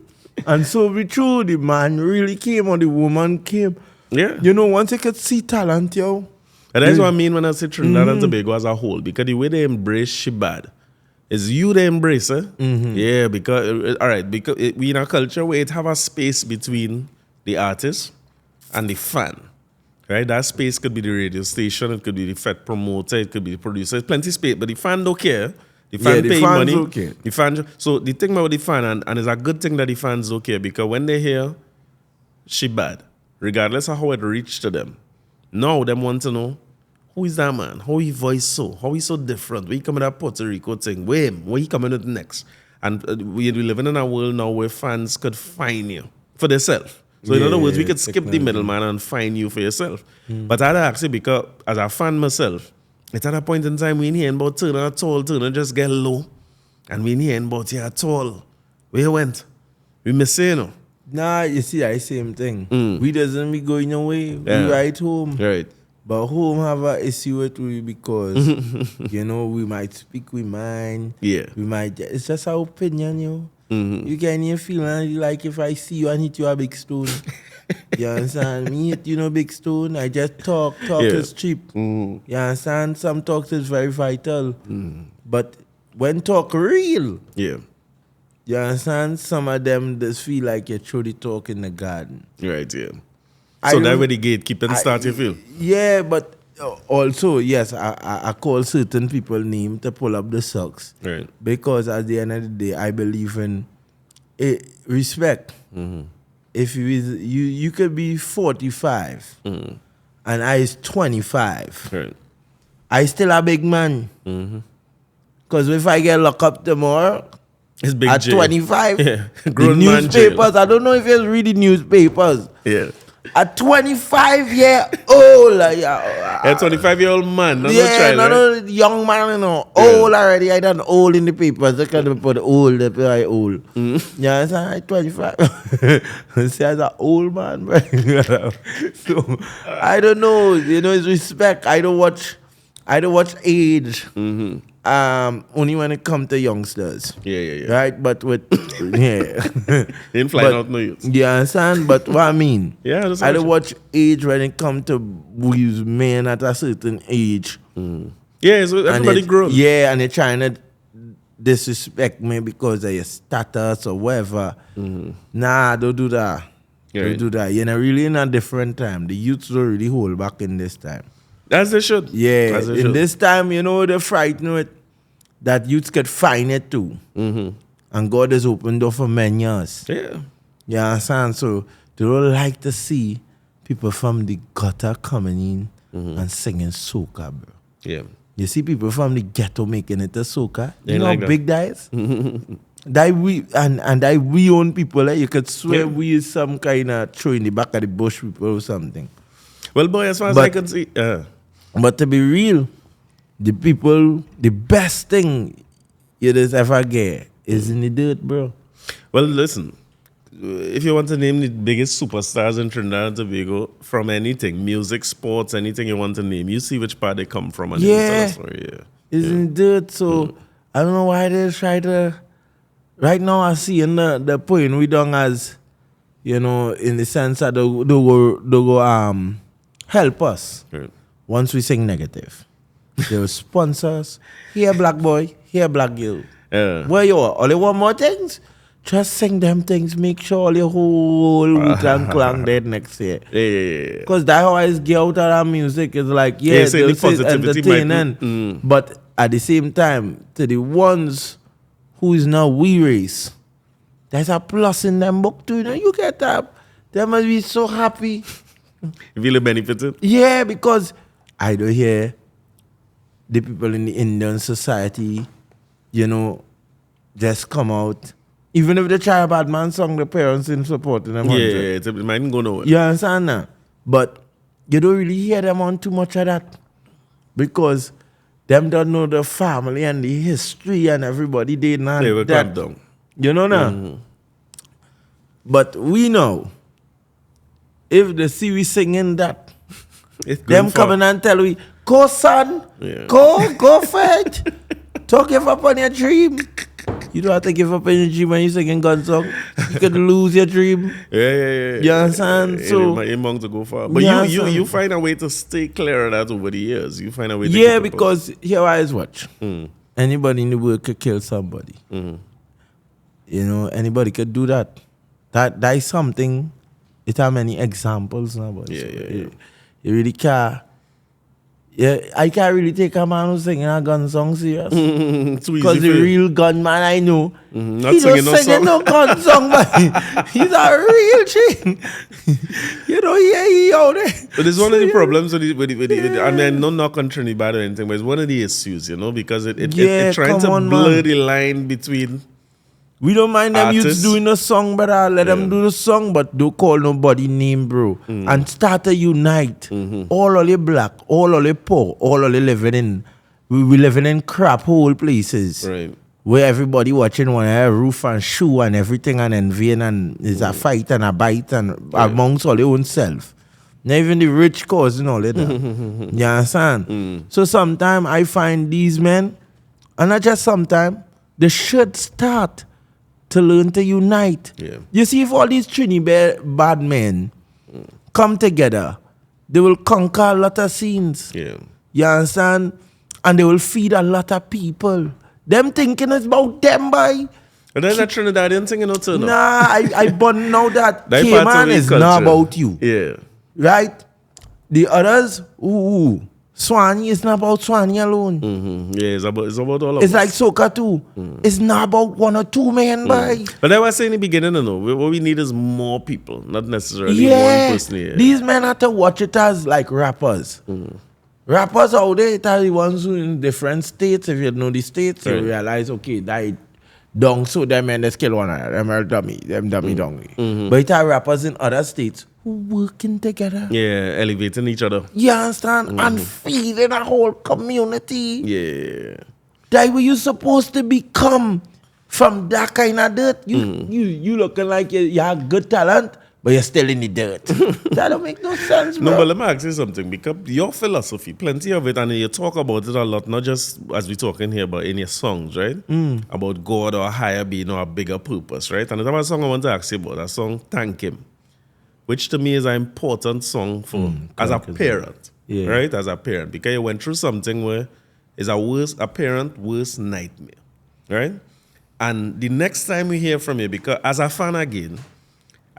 And so be true, the man really came or the woman came. Yeah. You know, once you could see talent, yo. And that's what I mean when I say Trinidad and Tobago as a whole. Because the way they embrace Shibad is you they embrace, eh? Yeah, because, all right, because we in a culture where it have a space between the artist and the fan. Right? That space could be the radio station, it could be the fed promoter, it could be the producer. There's plenty of space, but the fan don't care. The fan the paying fans money. don't care. The fan, so the thing about the fan, and it's a good thing that the fans don't care, because when they hear Shibad, regardless of how it reached to them, now them want to know, who is that man? How he voice so? How he so different? Where he coming that Puerto Rico thing? Where he coming with next? And we living in a world now where fans could find you for themselves. So in other words, we could skip the middleman and find you for yourself. But I'd actually, because as a fan myself, it's at a point in time we ain't hearing about turn at all, turn just get low. And we ain't hearing about you at all. Where you went? We miss you know. Nah, you see, I same thing. We doesn't be going away. We right home. Right. But home have an issue with we because, you know, we might speak with mind. Yeah. We might, it's just our opinion, you know. You can even feel like if I see you and hit you a big stone. You understand? Me hit you no big stone. I just talk is cheap. You understand? Some talk is very vital. But when talk real, you understand? Some of them just feel like you throw the talk in the garden. Right, yeah. So that way the gatekeeping start, you feel? Yeah, but also, yes, I call certain people name to pull up the socks. Right. Because at the end of the day, I believe in respect. If you could be 45 and I is 25, Right. I still a big man. Because if I get locked up tomorrow, It's big at jail. 25, the Grown man newspapers, jail. I don't know if you read the newspapers. Yeah. At 25-year-old, A 25-year-old man, not no yeah, child, right? no, young man, you know, old already. I done old in the papers. They can put old, they put old. Yeah, it's like 25. See, as an old man, bro. So I don't know. You know, it's respect. I don't watch age. Only when it comes to youngsters. Yeah. Right, but with Ain't flying out no youth. You understand? But what I mean, Yeah, that's I don't what watch age when it comes to these men at a certain age. Yeah, so everybody grows. Yeah, and they're trying to disrespect me because of your status or whatever. Nah, don't do that. Yeah, Don't right. do that. You're really in a different time. The youths don't really hold back in this time. As they should. Yeah, As they in should. this time, you know, they're frightened with that youths could find it too. And God has opened door for many years. Yeah. You understand? So they don't like to see people from the gutter coming in and singing soca, bro. Yeah. You see people from the ghetto making it a soca. They You know like how that. big that is? That we and that we own people, you could swear Yeah. we is some kind of throw in the back of the bush people or something. Well, boy, as far as But- I can see, But to be real, the people, the best thing you just ever get is in the dirt, bro. well, listen. If you want to name the biggest superstars in Trinidad and Tobago from anything, music, sports, anything you want to name, you see which part they come from and they tell Yeah. a story. Yeah. It's in the dirt, so I don't know why they try to. Right now, I see in the point we done as, you know, in the sense that they go help us. Right. Once we sing negative, they will sponsor us. Here, black boy. Here, black girl. Yeah. Where you are? All you want more things? Just sing them things. Make sure all your whole Wu-Tang Clan dead next year. Yeah. Because that how I get out of that music is like, Yeah, yeah, say the they'll say it's positivity might be- entertaining. But at the same time, to the ones who is now we race, there's a plus in them book too. You know, you get that. They must be so happy. You feel benefited? Yeah, because I don't hear the people in the Indian society, you know, just come out. Even if they try a bad man song, the parents in supporting them. Yeah, it mightn't go nowhere. You understand now? But you don't really hear them on too much of that. Because them don't know the family and the history and everybody they know They will that. come down. You know now? But we know, if they see we singing that, It's them going far. coming and tell we, go son, Yeah. go for it. Don't give up on your dream. You don't have to give up on your dream when you're singing gun song. You could lose your dream. Yeah. You understand? So- it among to go far. But Yeah, you son. find a way to stay clear of that over the years. You find a way to Yeah, keep it because here I is watch. Anybody in the world could kill somebody. You know, anybody could do that. That is something. It have many examples now, but Yeah. you really can't. Yeah, I can't really take a man who's singing a gun song serious. It's too easy Because for the you. real gunman I know, Not he singing don't no sing song. no gun song, but he's a real thing. You know, yeah, he out there. But it's one of the problems with the I mean, no knock on Trinidad or anything, but it's one of the issues, you know, because it Yeah, trying come to on, blur man. the line between. We don't mind them youths Artists. doing the song, but let them do the song, but don't call nobody name, bro. And start to unite. All you black, all you poor, all you living in, we living in crap hole places. Right. Where everybody watching one roof and shoe and everything and envying and there's a fight and a bite and amongst all their own self. Not even the rich causing all of that. You understand? So sometimes I find these men, and not just sometimes, they should start to learn to unite. Yeah. You see, if all these Trinidad men come together, they will conquer a lot of scenes. Yeah. You understand? And they will feed a lot of people. Them thinking it's about them, boy. And then that Trinidadian thing, you know, too. Nah, I but know that That part of Cayman the is culture. not about you. Yeah. Right? The others, Swanee is not about Swanee alone. Yeah, it's about all of It's us. like soca too. It's not about one or two men, boy. But that was saying in the beginning, you know, what we need is more people, not necessarily one Yeah, person here. these men have to watch it as like rappers. Rappers out there, it are the ones who in different states. If you know the states, you Right. realize, okay, that dung, so them men they kill one another. Them are dummy, dung. But it are rappers in other states who working together. Yeah, elevating each other. You understand? And feeding a whole community. Yeah. That way you supposed to become from that kind of dirt. You looking like you have good talent, but you're still in the dirt. That don't make no sense, bro. No, but let me ask you something. Because your philosophy, plenty of it, and you talk about it a lot, not just as we talking here, but in your songs, right? About God or a higher being or a bigger purpose, right? And there's a song I want to ask you about, that song, Thank Him, which to me is an important song for as a parent, right? As a parent, because you went through something where it's a parent worst nightmare, right? And the next time we hear from you, because as a fan again,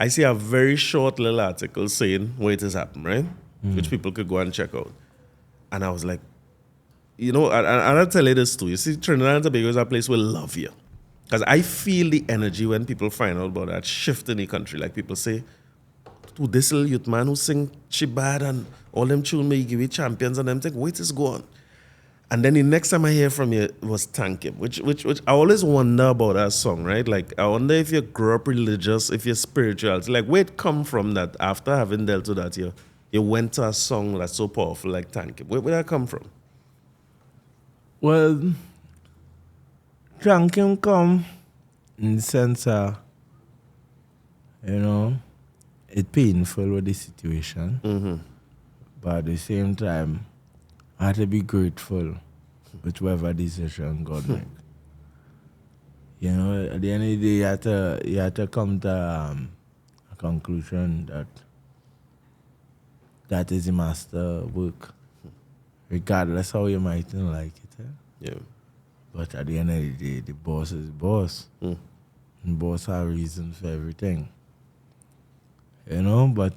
I see a very short little article saying where it has happened, right? Which people could go and check out. And I was like, you know, and I'll tell you this too. You see, Trinidad and Tobago is a place where love you. Because I feel the energy when people find out about that shift in the country. Like people say, to this little youth man who sing Shibad and all them tune me give you champions and them think, wait, is gone. And then the next time I hear from you was Thank Him, which I always wonder about that song, right? Like, I wonder if you grew up religious, if you're spiritual. Like, where it come from that after having dealt with that, you went to a song that's so powerful like Thank Him. Where that come from? Well, Thank Him come in the sense of, you know, it's painful with the situation. But at the same time, I had to be grateful with whatever decision God make. You know, at the end of the day, you had to come to a conclusion that that is the master work, regardless how you might not like it. Yeah. But at the end of the day, the boss is the boss. And boss have reasons for everything. You know, but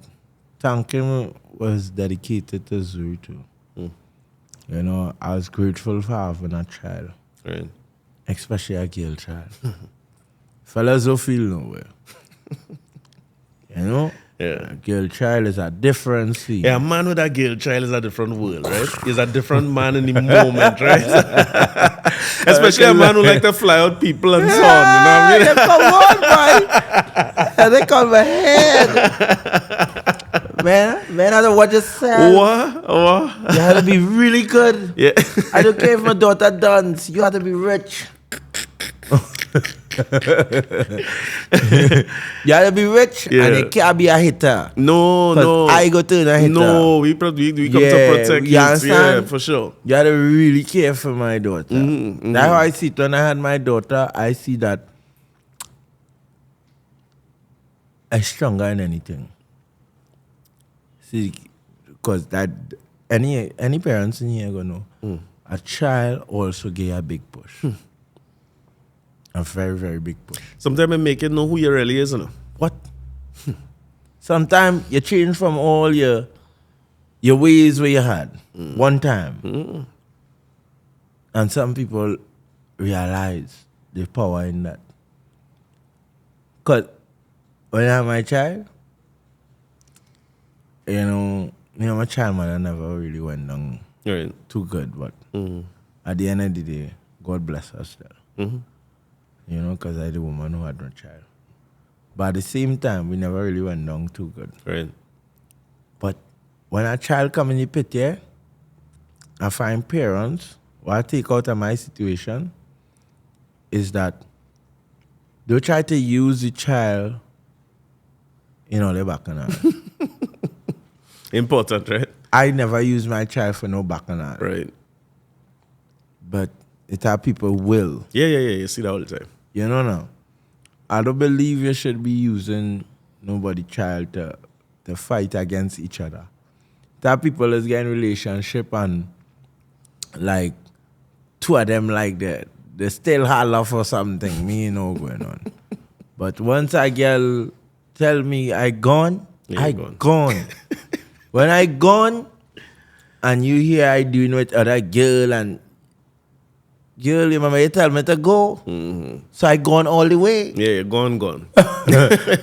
Thank Him was dedicated to Zuri too. You know, I was grateful for having a child. Right. Especially a girl child. Fellas don't feel nowhere. You know? Yeah. A girl child is a different thing. Yeah, a man with a girl child is a different world, right? He's a different man in the moment, right? Especially a man who like to fly out people and so on, you know what I mean? Come on, boy. They call my head. Man, I don't watch yourself. What? You have to be really good. Yeah. I don't care if my daughter dance. You have to be rich. You have to be rich and you can't be a hitter. No. I go to a hitter. No, we come to protect you. Yeah, for sure. You have to really care for my daughter. That's how I see it. When I had my daughter, I see that I'm stronger than anything. See, because that any parents in here gonna know, a child also get a big push. A very, very big push. Sometimes it make you know who you really is, you know? What? Sometimes you change from all your ways where you had one time. And some people realize the power in that. Because when I have my child, you know, me and my child mother never really went down too good. But at the end of the day, God bless her still. You know, because I the woman who had no child. But at the same time, we never really went down too good. Right. But when a child come in the pit, yeah, I find parents, what I take out of my situation is that they try to use the child in all the bacchanal. Important, right? I never use my child for no bacchanal. Right. But it's how people will. Yeah. You see that all the time. You know now. I don't believe you should be using nobody child to fight against each other. That people is getting relationship and like two of them like they still holler for something. Me know going on. But once a girl tell me I gone, I gone. When I gone and you hear I doing with other girl and girl, you remember you tell me to go. Mm-hmm. So I gone all the way. Yeah, you're gone.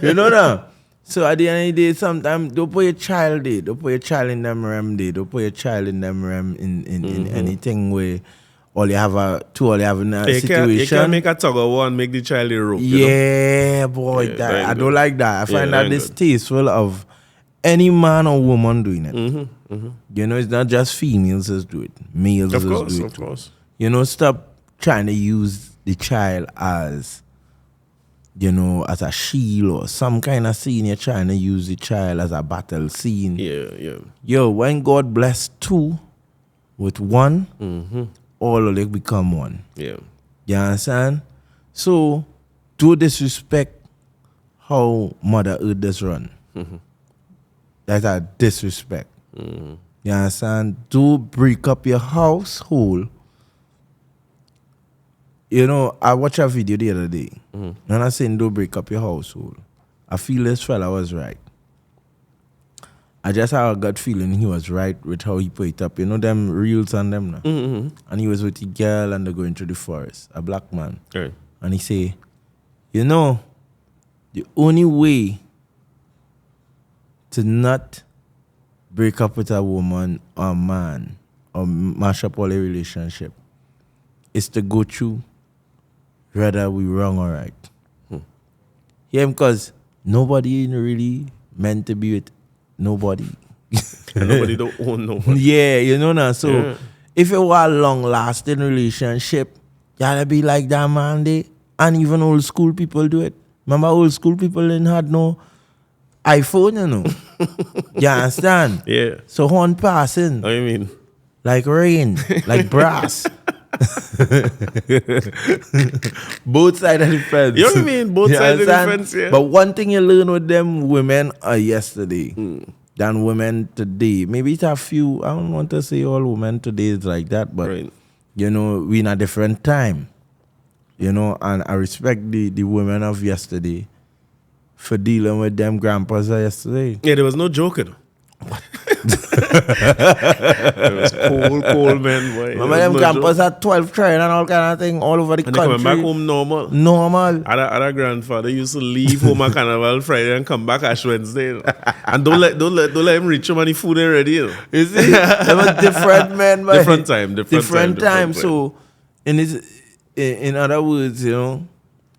You know that? So at the end of the day, sometimes don't put your child there. Don't put your child in them rem there. Don't put your child in them rem in anything where all you have a situation. You can't make a tug of war and make the child a rope. Yeah, boy. Yeah, I don't like that. I find that distasteful of any man or woman doing it. Mm-hmm, mm-hmm. You know, it's not just females that do it. Males do it. Of course. You know, stop trying to use the child as, you know, as a shield or some kind of scene. You're trying to use the child as a battle scene. Yeah. Yo, when God bless two with one, all of them become one. Yeah. You understand? So, do disrespect how Mother Earth does run. Mm-hmm. That's a disrespect. Mm-hmm. You understand? Do break up your household. You know, I watched a video the other day. Mm-hmm. And I saying don't break up your household. I feel this fella was right. I just had a gut feeling he was right with how he put it up. You know them reels on them now? Mm-hmm. And he was with the girl and they're going through the forest, a black man. Right. And he say, you know, the only way to not break up with a woman or a man or mash up all a relationship is to go through whether we wrong or right. Yeah, because nobody really meant to be with nobody. And nobody don't own nobody. Yeah, you know now. So if it were a long-lasting relationship, you gotta be like that man there. And even old school people do it. Remember old school people didn't have no iPhone, you know. You understand? Yeah. So horn passing. What do you mean? Like rain, like brass. Both sides of the fence. You know what I mean? Both sides of the fence, yeah. But one thing you learn with them women yesterday than women today. Maybe it's a few, I don't want to say all women today is like that, but you know, we in a different time. You know, and I respect the women of yesterday for dealing with them grandpas yesterday. Yeah, there was no joking. It was cold, man. Boy. Remember them grandpas at 12 trying and all kind of thing all over the country. And they coming back home normal. Our grandfather used to leave home at Carnival Friday and come back Ash Wednesday. You know? And don't let him reach him any food already. You know? You see? They were different men. Different time. So, in other words, you know,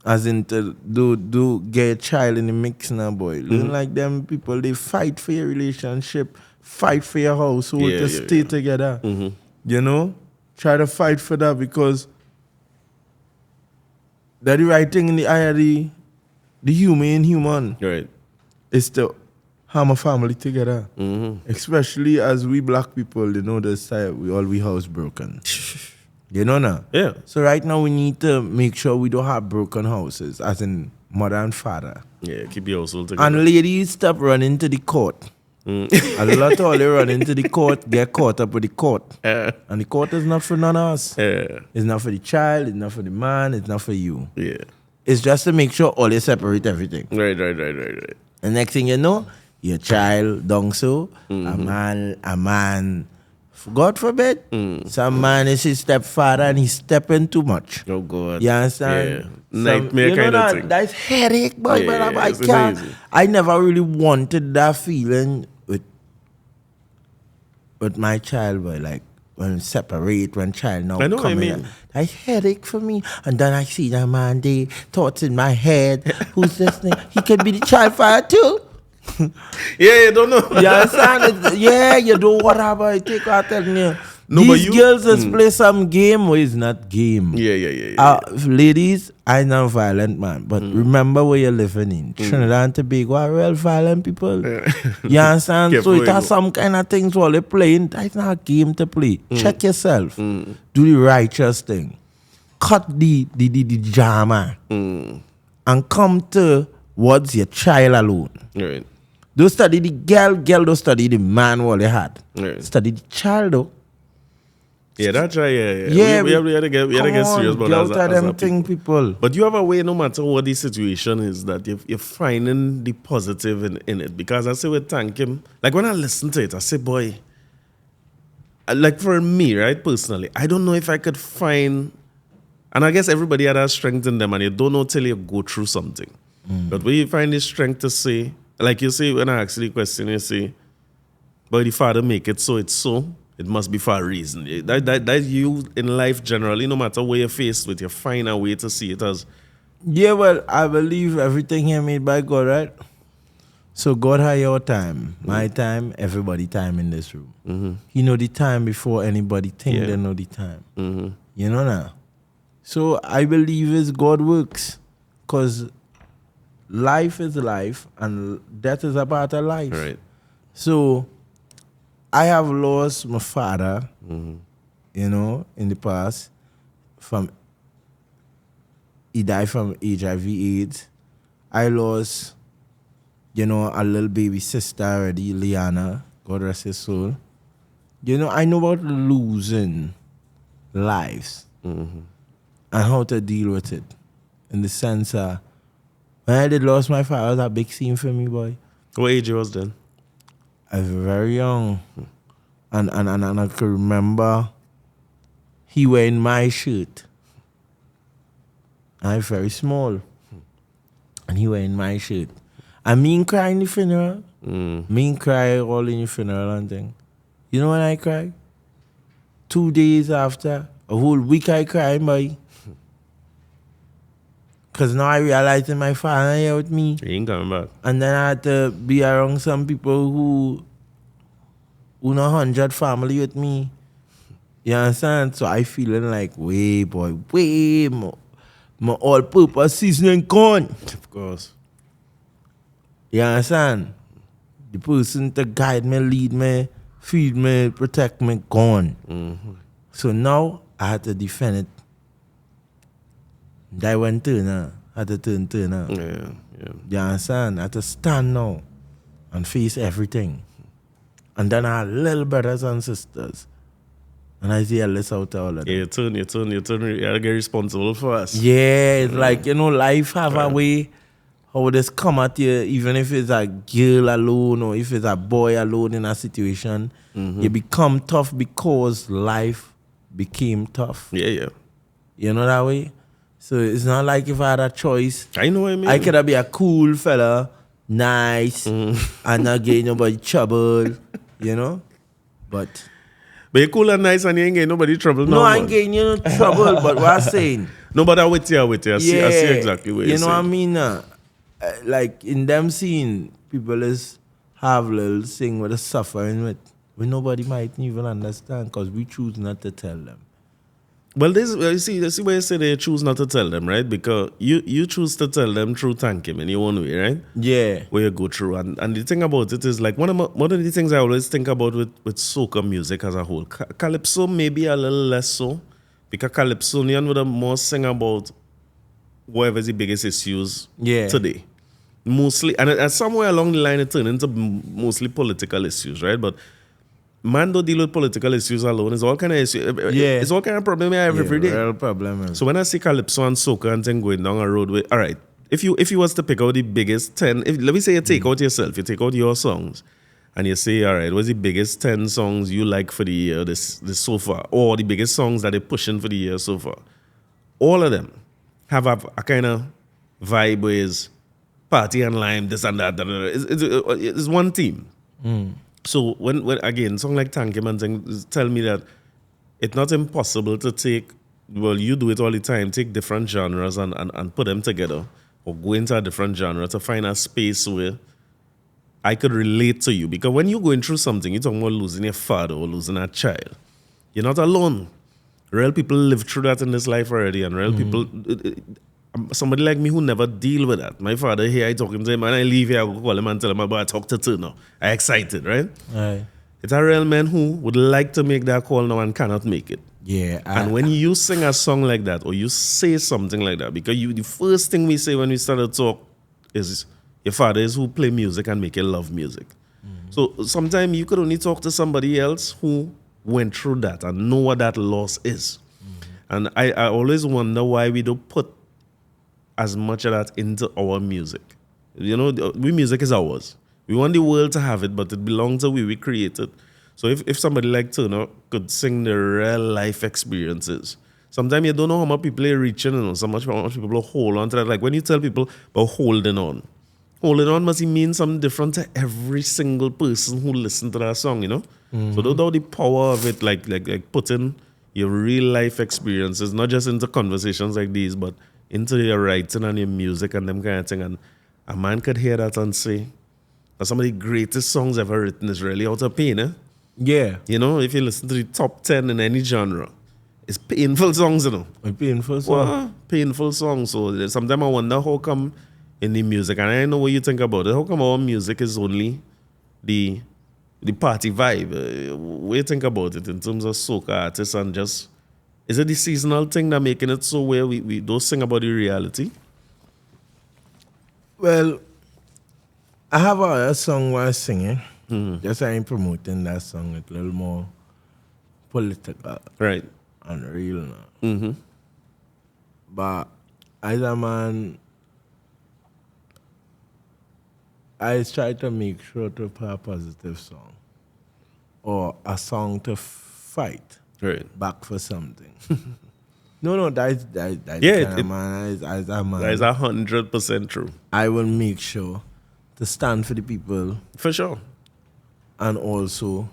as in to do get a child in the mix now, boy. Like them people, they fight for your relationship, fight for your household to stay together. Mm-hmm. You know? Try to fight for that because that's the right thing in the eye of the human. Right. Is to harm a family together. Mm-hmm. Especially as we black people, you know, this side, we house broken. You know now? Yeah. So right now we need to make sure we don't have broken houses, as in mother and father. Yeah, keep your household together. And ladies, stop running to the court. A lot of they run into the court, get caught up with the court. And the court is not for none of us. It's not for the child, it's not for the man, it's not for you. Yeah. It's just to make sure all they separate everything. Right. And next thing you know, your child done so, a man, God forbid, some man is his stepfather and he's stepping too much. Oh God. You understand? Yeah. Nightmare kind of thing. That's headache, boy. I never really wanted that feeling with my child, boy. Like when separate, when child now I know what I mean. That's headache for me. And then I see that man there, thoughts in my head. Who's this thing? He could be the child father too. Yeah, you don't know. You understand? Yeah, you do whatever. I take out telling you. No, these girls just play some game or it's not game. Yeah. Ladies, I'm not a violent man, but remember where you're living in. Trinidad and Tobago are real violent people. You understand? So it has some kind of things while they're playing. That's not a game to play. Check yourself. Do the righteous thing. Cut the drama. and come towards your child alone. Right. Don't study the girl don't study the man what they had. Right. Study the child though. Yeah, that's right. Yeah. Yeah, We have to get serious about girl that to as them a thing, people. But you have a way, no matter what the situation is, that you're finding the positive in it. Because I say we thank him. Like when I listen to it, I say, boy, like for me, right, personally, I don't know if I could find, and I guess everybody had that strength in them, and you don't know till you go through something. But when you find the strength to say, like you say, when I ask you the question, you say, boy, the Father make it so it's so. It must be for a reason. That you in life generally, no matter where you're faced with, you find a way to see it as. Yeah, well, I believe everything here made by God, right? So God had your time, my time, everybody time in this room. Mm-hmm. He know the time before anybody think Yeah. they know the time. Mm-hmm. You know now? So I believe is God works. Because life is life and death is a part of life. Right. So I have lost my father, you know, in the past. He died from HIV/AIDS. I lost, you know, a little baby sister already, Liana, God rest his soul. You know, I know about losing lives and how to deal with it. In the sense when I did lost my father, it was a big scene for me, boy. What age you was then? I was very young. And I could remember he wearing my shirt. I was very small. And he wearing my shirt. And me cry in the funeral. Me cry all in the funeral and thing. You know when I cry? 2 days after, a whole week I cry, boy. Because now I realize that my father here with me. He ain't coming back. And then I had to be around some people who know 100 family with me. You understand? So I feeling like, way more. My all-purpose seasoning gone. Of course. You understand? The person to guide me, lead me, feed me, protect me, gone. So now I had to defend it. That went turn now. I had to turn now. Yeah. You understand? I had to stand now and face everything. And then I had little brothers and sisters. And I see a list out of all of them. Yeah, you turn, you gotta get responsible for us. Yeah, it's like, you know, life have a way how this come at you, even if it's a girl alone or if it's a boy alone in a situation, you become tough because life became tough. Yeah. You know that way? So it's not like if I had a choice. I know what I mean. I could be a cool fella, nice, and not get nobody trouble, you know? But you're cool and nice and you ain't getting nobody trouble. no, I ain't getting you no trouble, but what I'm saying. No, but I'm with you. I see exactly what you're saying. You know what I mean? Like in them scene, people is have little thing with the suffering with, when nobody might even understand because we choose not to tell them. Well, you see where you say they choose not to tell them, right? Because you choose to tell them through thank him in your own way, right? Yeah. Where you go through. And the thing about it is like one of the things I always think about with soca music as a whole. Calypso maybe a little less so. Because Calypsonian would have more sing about whatever's the biggest issues today. Mostly, and somewhere along the line it turned into mostly political issues, right? But man don't deal with political issues alone. It's all kind of issues. It's all kind of problem I have every day. Real problem. So when I see Calypso and soca and thing going down a road with, all right, if you was to pick out the biggest 10, let me say you take out yourself, you take out your songs, and you say, all right, what's the biggest 10 songs you like for the year this so far, or the biggest songs that they're pushing for the year so far? All of them have a kind of vibe where it's party and lime, this and that. It's one team. So when again, song like Thank You Man tell me that it's not impossible to take, well, you do it all the time, take different genres and put them together or go into a different genre to find a space where I could relate to you. Because when you're going through something, you're talking about losing your father or losing a child. You're not alone. Real people live through that in this life already, and real people, somebody like me who never deal with that. My father here, I talking to him, and I leave here, I go call him and tell him about I talk to Turner. I excited, right? Right. It's a real man who would like to make that call now and cannot make it. Yeah. And when you sing a song like that or you say something like that, because the first thing we say when we start to talk is your father is who play music and make you love music. So sometimes you could only talk to somebody else who went through that and know what that loss is. And I always wonder why we don't put as much of that into our music. You know, we music is ours. We want the world to have it, but it belongs to we create it. So if somebody like Turner could sing the real life experiences, sometimes you don't know how much people are reaching, you know, how much people hold on to that. Like when you tell people about holding on must mean something different to every single person who listened to that song, you know? So don't know the power of it, like putting your real life experiences, not just into conversations like these, but into your writing and your music and them kind of thing. And a man could hear that and say, that some of the greatest songs ever written is really out of pain, eh? Yeah. You know, if you listen to the top 10 in any genre, it's painful songs, you know. A painful song. Well, painful songs. So sometimes I wonder how come in the music, and I know what you think about it, how come our music is only the party vibe? What do you think about it in terms of soca artists and just, is it the seasonal thing that making it so where we don't sing about the reality? Well, I have a song where I'm singing. Just I ain't promoting that song. It's a little more political Right. and real now. But as a man, I try to make sure to play a positive song or a song to fight Right. back for something. No, that's Yeah, kind of man. As a man, That is 100% true. I will make sure to stand for the people For sure. and also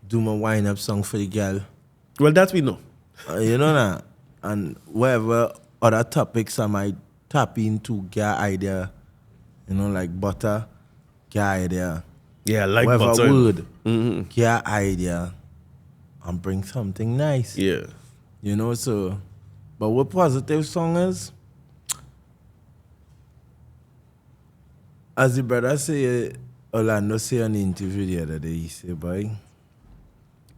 do my wind-up song for the girl. Well, that we know. You know that? And whatever other topics I might tap into, get idea, you know, like butter, get idea. Yeah, like Whatever butter. word, get idea, and bring something nice. Yeah. You know, so, but what positive song is, as the brother say, Orlando say on the interview the other day, he say, boy,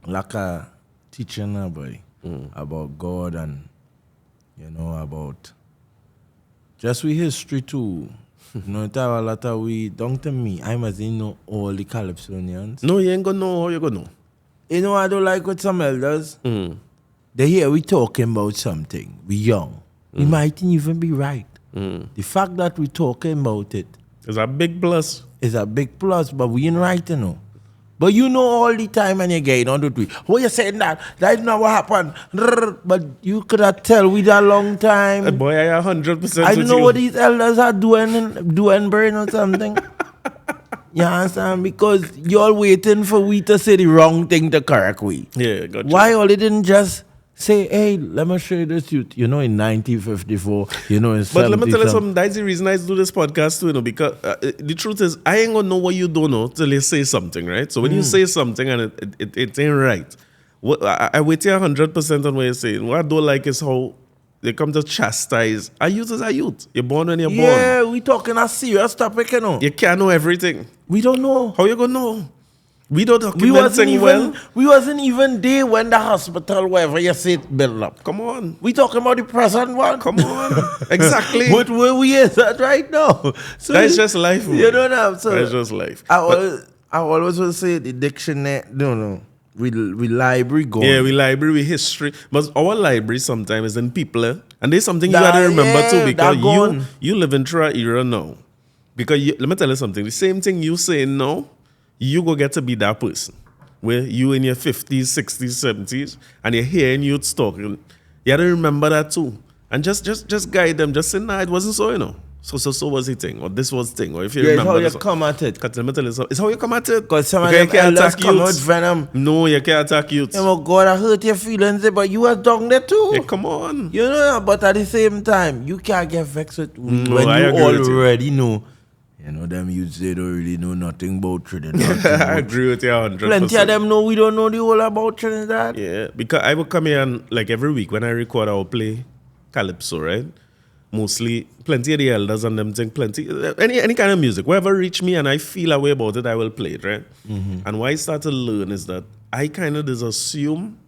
like a teacher now, boy, about God and, you know, about just with history too. You know, it have a lot of we, don't tell me, I must know all the Calypsonians. No, you ain't gonna know how you gonna know. You know, I don't like what some elders, they hear we talking about something, we young. We might even be right. The fact that we talking about it It's a big plus. is a big plus, but we ain't right, you know. But you know all the time and you're getting on the tweet. Oh, you're saying that? That's not what happened. But you could have tell with a long time. Boy, I 100% I don't with know you. what these elders are doing brain or something. You understand? Because you're waiting for we to say the wrong thing to correct we. Yeah, gotcha. Why all they didn't just say, hey, let me show you this youth. You know, in 1954, you know, in But let me tell you 70 something. That's the reason I do this podcast too, you know, because the truth is, I ain't gonna know what you don't know till you say something, right? So when you say something and it ain't right, I wait here 100% on what you're saying. What I don't like is how they come to chastise. A youth is a youth. You're born when you're born. Yeah, we talking a serious topic, you know. You can't know everything. We don't know. How you gonna know? We don't We document wasn't thing even well. we wasn't even there when the hospital, wherever you say it built up. Come on. We talking about the present one. Come on. Exactly. What where we is at right now? So That's just life. you know that. So That's just life. I always will say the dictionary. No. We library go. Yeah, we library, we history. But our library sometimes is in people. And there's something you That- gotta remember yeah, too, because that gone. you living through an era now. Because let me tell you something. The same thing you saying now, you go get to be that person. Where you in your 50s, 60s, 70s, and you're hearing youths talking. You gotta remember that too. And just guide them. Just say, nah, it wasn't so, you know. So was the thing, or this was the thing, or if you Yeah, it's remember how you this. come at it. Let me tell you something. It's how you come at it. Because some of Okay, them you can't elders attack come with youths. venom. No, you can't attack youths. Oh God, I hurt your feelings, but you was down there too. Hey, come on. You know, but at the same time, you can't get vexed with No, when I you agree with you. already know. You know, them youths, they don't really know nothing about Trinidad. I agree with you 100%. Plenty of them know we don't know the whole about Trinidad. Yeah, because I will come here and like every week when I record, I will play Calypso, right? Mostly, plenty of the elders and them think plenty, any kind of music. Wherever reach me and I feel a way about it, I will play it, right? And what I start to learn is that I kind of just assume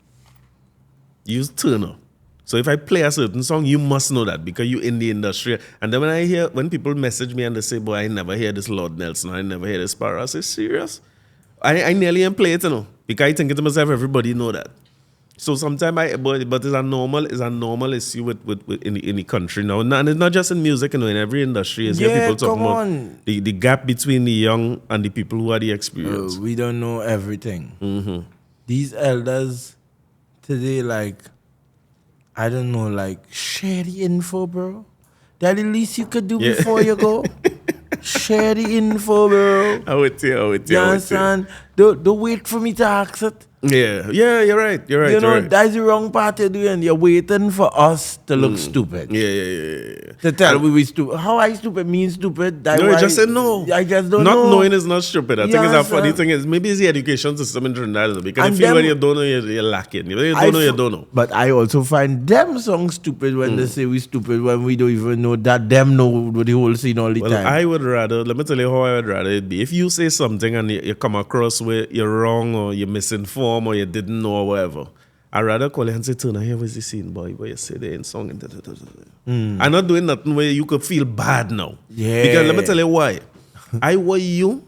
use Turner. So if I play a certain song, you must know that because you in the industry. And then when people message me and they say, boy, I never hear this Lord Nelson, I never hear this Sparrow, I say, serious? I nearly ain't play it, because I think to myself, everybody know that. So sometimes but it's a normal issue with in the country now. And it's not just in music, in every industry. Is people talking about the gap between the young and the people who are the experienced. We don't know everything. Mm-hmm. These elders today, like, I don't know, like, share the info, bro. That the least you could do before you go. Share the info, bro. I would tell. You understand? Don't wait for me to ask it. Yeah, you're right. You know, right. That's the wrong part you're doing. You're waiting for us to look stupid. Yeah. To tell we stupid. How I stupid means stupid? No, I just said no. I just don't know. Not knowing is not stupid. I think it's a funny thing. Is maybe it's the education system in Trinidad. Because and when you don't know, you're lacking. When you don't know, you don't know. But I also find them songs stupid when they say we stupid when we don't even know that them know the whole scene all the time. I would rather, let me tell you how I would rather it be. If you say something and you come across where you're wrong or you're misinformed or you didn't know or whatever, I'd rather call you and say, Turner, here was the scene, boy, where you say they're in song and I'm not doing nothing where you could feel bad now. Yeah. Because let me tell you why. I want you,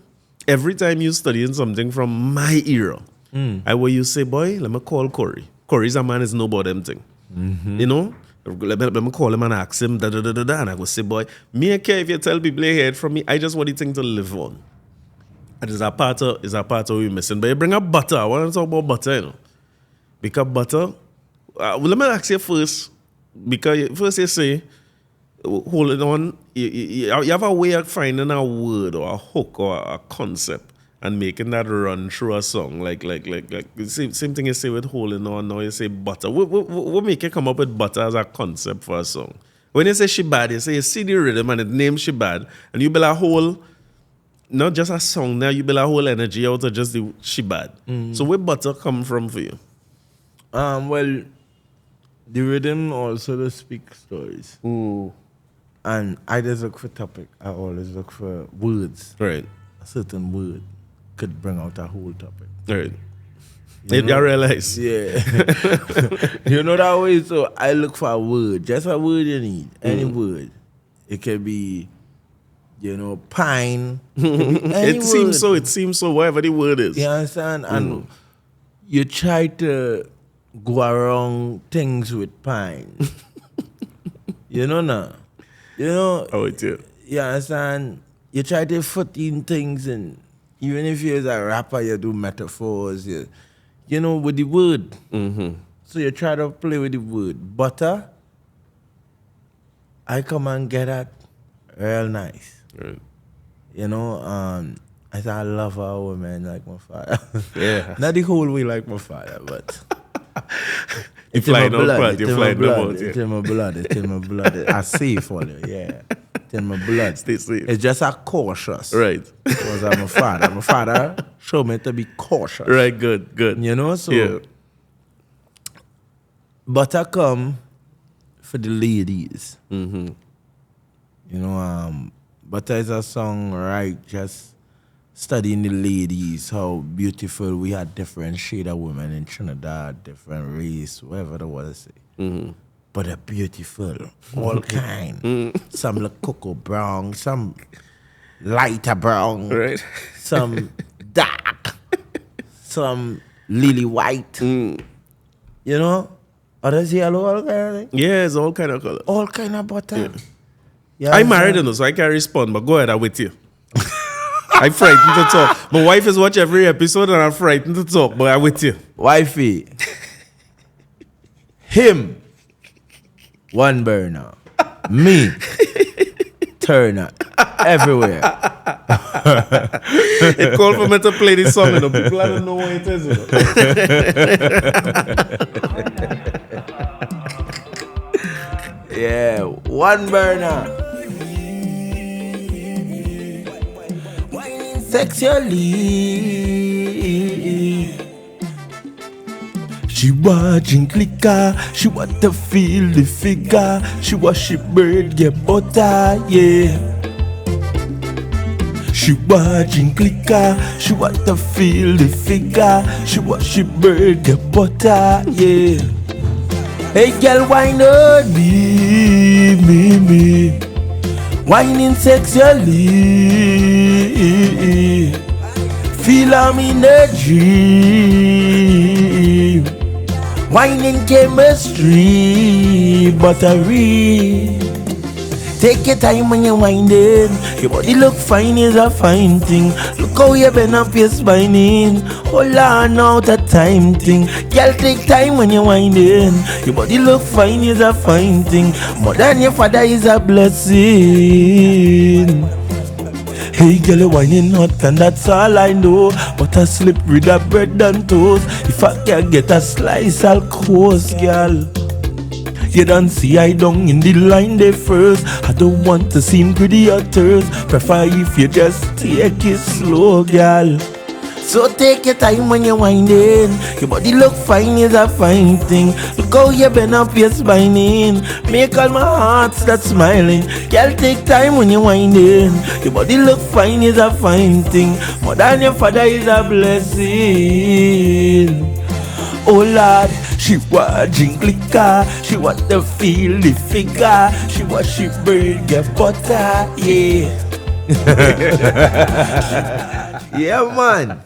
every time you studying something from my era, I want you say, boy, let me call Corey. Corey's a man is no about them thing. You know? Let me call him and ask him, and I go say, boy, me I care if you tell people they hear it from me, I just want the thing to live on. And it's a part of what we're missing. But you bring up Butter. I want to talk about Butter, Because Butter, let me ask you first, because first you say, hold it on, you have a way of finding a word or a hook or a concept and making that run through a song. Like same thing you say with holding on, now you say Butter. What make you come up with Butter as a concept for a song? When you say she bad, you say you see the rhythm and it names she bad, and you build a whole, not just a song now, you build a whole energy out of just the she bad. So where Butter come from for you? Well, the rhythm also does speak stories. Ooh. And I just look for topic. I always look for words. Right. A certain word could bring out a whole topic. Right. You realize? Yeah. You know that way? So I look for a word. Just a word you need. Any word. It can be, pine. It seems so, whatever the word is. You understand? And you try to go around things with pine. You know now? Oh, it is. You understand? You try to fit in things, and even if you're a rapper, you do metaphors, with the word. So you try to play with the word. Butter, I come and get that real nice. Right. I say I love a woman like my father. Yeah. Not the whole way like my father, but It's in my blood. It's in my blood. I safe for you, yeah. It's in my blood. Stay safe. It's just a cautious. Right. Because I'm a father. My father showed me to be cautious. Right, good. So yeah. Butter come for the ladies. Butter is a song, right? Just studying the ladies, how beautiful we had different shade of women in Trinidad, different race, whatever the word say. But they're beautiful, all kind. Some look cocoa brown, some lighter brown, right? Some dark, some lily white. Others yellow, all kind of thing. Yeah, it's all kind of colors. All kind of butter. Yeah, I'm married, so I can't respond, but go ahead, I'm with you. I'm frightened to talk. My wife is watching every episode and I'm frightened to talk, but I'm with you. Wifey. Him. One burner. Me. Turner. Everywhere. It called for me to play this song, People don't know what it is, Yeah, one burner. Sexually, she watching clicker, she want to feel the figure, she wash it bird get butter, yeah. She watching clicker, she want to feel the figure, she wash it bird get butter, yeah. Hey girl, why not me? Whining sexually. Feel I'm in a dream. Whining chemistry, buttery. Take your time when you're winding. Your body look fine is a fine thing. Look how you bend up your spine. Hold on out a time thing. Girl, take time when you're winding. Your body look fine is a fine thing. More than your father is a blessing. Hey girl, you whining hot and that's all I know. But I slip with that bread and toast. If I can get a slice, I'll coast, girl. You don't see I down in the line there first. I don't want to seem pretty or thirst. Prefer if you just take it slow, girl. So take your time when you're winding. Your body look fine is a fine thing. Look how you bend up your spine. Make all my heart start smiling. Girl, take time when you're winding. Your body look fine is a fine thing. More than your father is a blessing. Oh Lord, she want drink liquor. She want to feel the figure. She want she bread get butter, yeah. Yeah, man.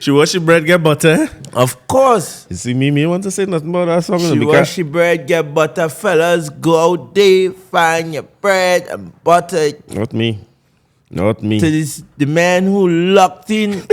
She wash your bread, get butter. Of course. You see, me want to say nothing about that song. She wash your bread, get butter. Fellas, go out there, find your bread and butter. Not me. Not me. To this, the man who locked in,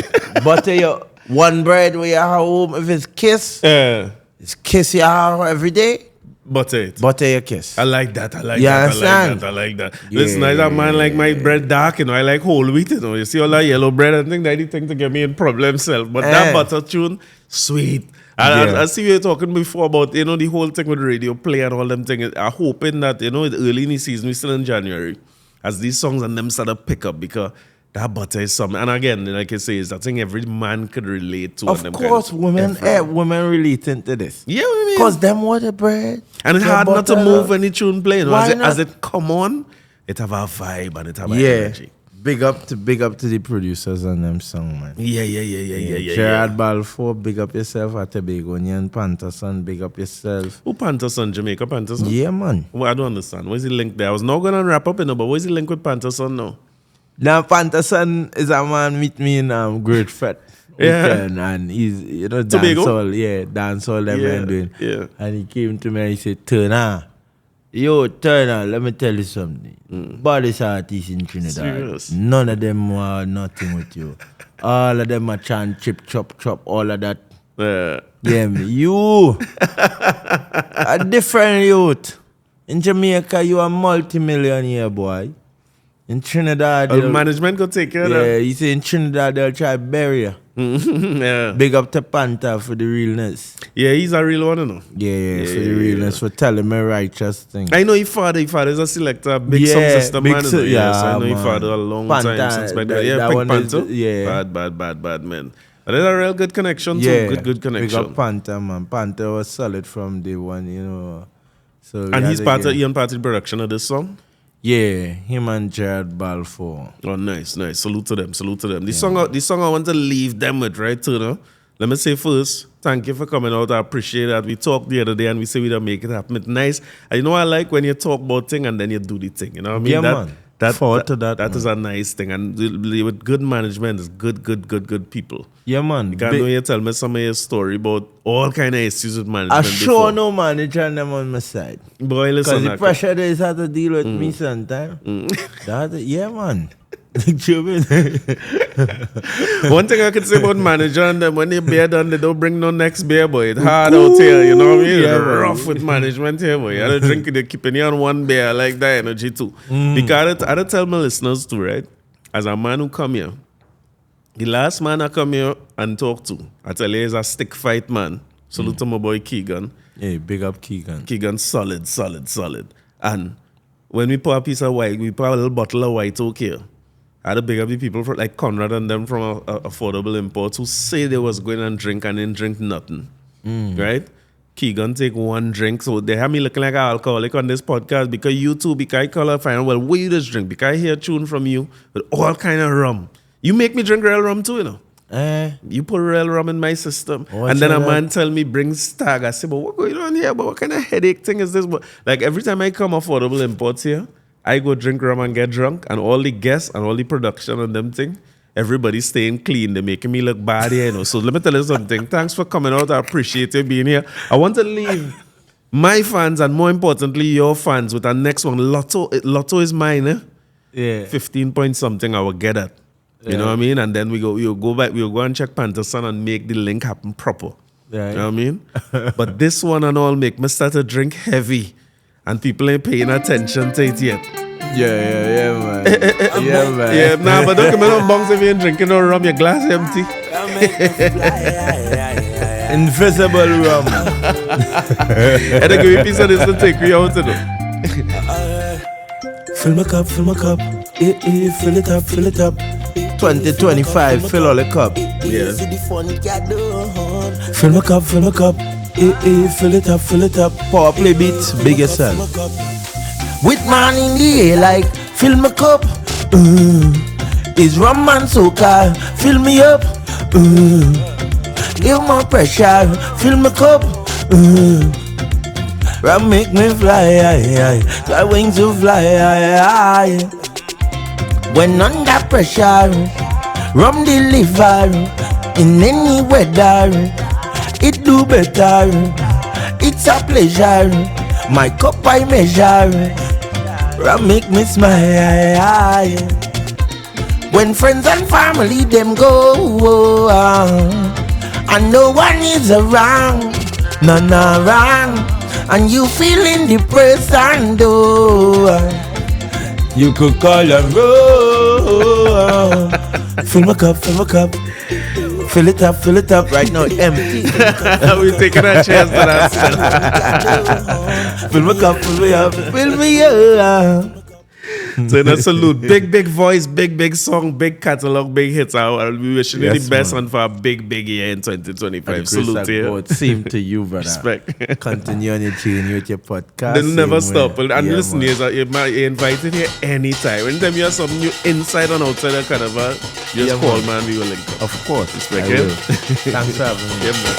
butter your one bread where you have home. If it's kiss, it's kiss you have every day. Butter it. Butter your kiss. I like that. I like You that. understand? I like that. Yeah. Listen, I a man like my bread dark, you know. I like whole wheat, you know. You see all that yellow bread, I think that's the thing to get me in problem self. But that butter tune, sweet. I see you talking before about, you know, the whole thing with radio play and all them things. I'm hoping that, you know, early in the season, we're still in January, as these songs and them start to pick up, because that butter is something. And again, like I say, is that thing every man could relate to. Of course, women relating to this. Yeah, what I mean? Because them water bread. And it's hard not to move when the tune playing. Why As it come on, it have a vibe and it have an Yeah. energy. Big up to the producers on them song, man. Yeah. Gerard Balfour, big up yourself. At Begonian Panterson, big up yourself. Who Panterson? Jamaica Panterson? Yeah, man. Well, I don't understand. Where's the link there? I was not going to wrap up, but where's the link with Panterson now? Now, Panterson is a man meet me in Great Fete. Weekend, and he's, you know, dancehall that man doing. Yeah. And he came to me and he said, Turner, let me tell you something. Baddest artists in Trinidad. Serious? None of them are nothing with you. All of them are chant, chip, chop, all of that. Yeah, me. You, a different youth. In Jamaica, you are multi-millionaire, boy. In Trinidad, management could take care of that. Yeah, you say in Trinidad, they'll try to bury you. Yeah. Big up to Panther for the realness. Yeah, he's a real one, you know. Yeah, for the realness, for telling me righteous thing. I know your father is a selector, big song system man. So I know your father a long time since back then. Yeah, Big Panther. Bad man. But there's a real good connection too. Good connection. Big up Panther, man. Panther was solid from day one, you know. So and he's part of Ian Party production of this song? Yeah, him and Gerard Balfour. Oh, nice. Salute to them. This song I want to leave them with, right, Turner? Let me say first, thank you for coming out. I appreciate that. We talked the other day and we say we don't make it happen. It's nice. And you know I like when you talk about thing and then you do the thing. You know what I mean? Yeah, man. That is a nice thing. And with good management, it's good people. Yeah, man. You can't know you tell me some of your story about all kind of issues with management. I sure no manager and them on my side. Boy, listen. Because the pressure they have to deal with me sometimes. Yeah, man. One thing I could say about manager and them, when they beer done, they don't bring no next beer, boy. It's hard out here, you know what I mean? Yeah, rough with management here, boy. You had to drink it, they're keeping you on one beer. I like that energy too. Because I tell my listeners too, right? As a man who come here, the last man I come here and talk to, I tell you, is a stick fight man. Salute to my boy Keegan. Hey, big up Keegan. Keegan, solid. And when we pour a piece of white, we pour a little bottle of white oak here. I had to big up the people like Conrad and them from Affordable Imports who say they was going and drink and didn't drink nothing. Right? Keegan take one drink. So they have me looking like an alcoholic on this podcast because you too, because I call her find out, well, what you just drink? Because I hear a tune from you with all kind of rum. You make me drink real rum too, you know. You put real rum in my system. Watch and then a out. man tell me bring stag. I say, but what going on here? But what kind of headache thing is this? But like every time I come affordable imports here, I go drink rum and get drunk, and all the guests and all the production and them thing, everybody's staying clean. They're making me look bad here, you know. So let me tell you something. Thanks for coming out. I appreciate you being here. I want to leave my fans and more importantly your fans with our next one. Lotto. Lotto is mine, eh? Yeah. 15 point something I will get at. You know what I mean? And then we'll go back, we'll go and check Panterson and make the link happen proper. Right. You know what I mean? But this one and all make me start to drink heavy. And people ain't paying attention to it yet. Yeah, man. Yeah, man. Yeah, nah, but don't come in on bunks if you ain't drinking no rum, your glass empty. Invisible rum. And then give me a piece of this to take me out, you know. Fill my cup, fill it up. 2025, fill all the cup. Yeah. Fill my cup, fill it up. Power play beats, big yourself. With man in the air like, fill my cup. It's rum and soca, fill me up. Give more pressure, fill my cup. Rum make me fly, try wings to fly. When under pressure, rum deliver. In any weather, it do better. It's a pleasure, my cup I measure. Rum make me smile. When friends and family them go, and no one is around, none around, and you feeling depressed and you could call a roll. Fill my cup. Fill it up. Right now, empty. We're taking a chance to that. Fill my cup, fill me up. So in a salute, big voice, big song, big catalog, big hits. I'll be wishing you Yes, the best man. one for a big year in 2025. Salute to you. Same to you, brother. Respect. Continue on your journey with your podcast. They never same stop. way. And Yeah, listen, man. you're invited here anytime. Anytime you have something new inside and outside the carnival, just Yeah, call, man. man. We will link up. Of course. Respect I it. will. Thanks for having me. Yeah, man.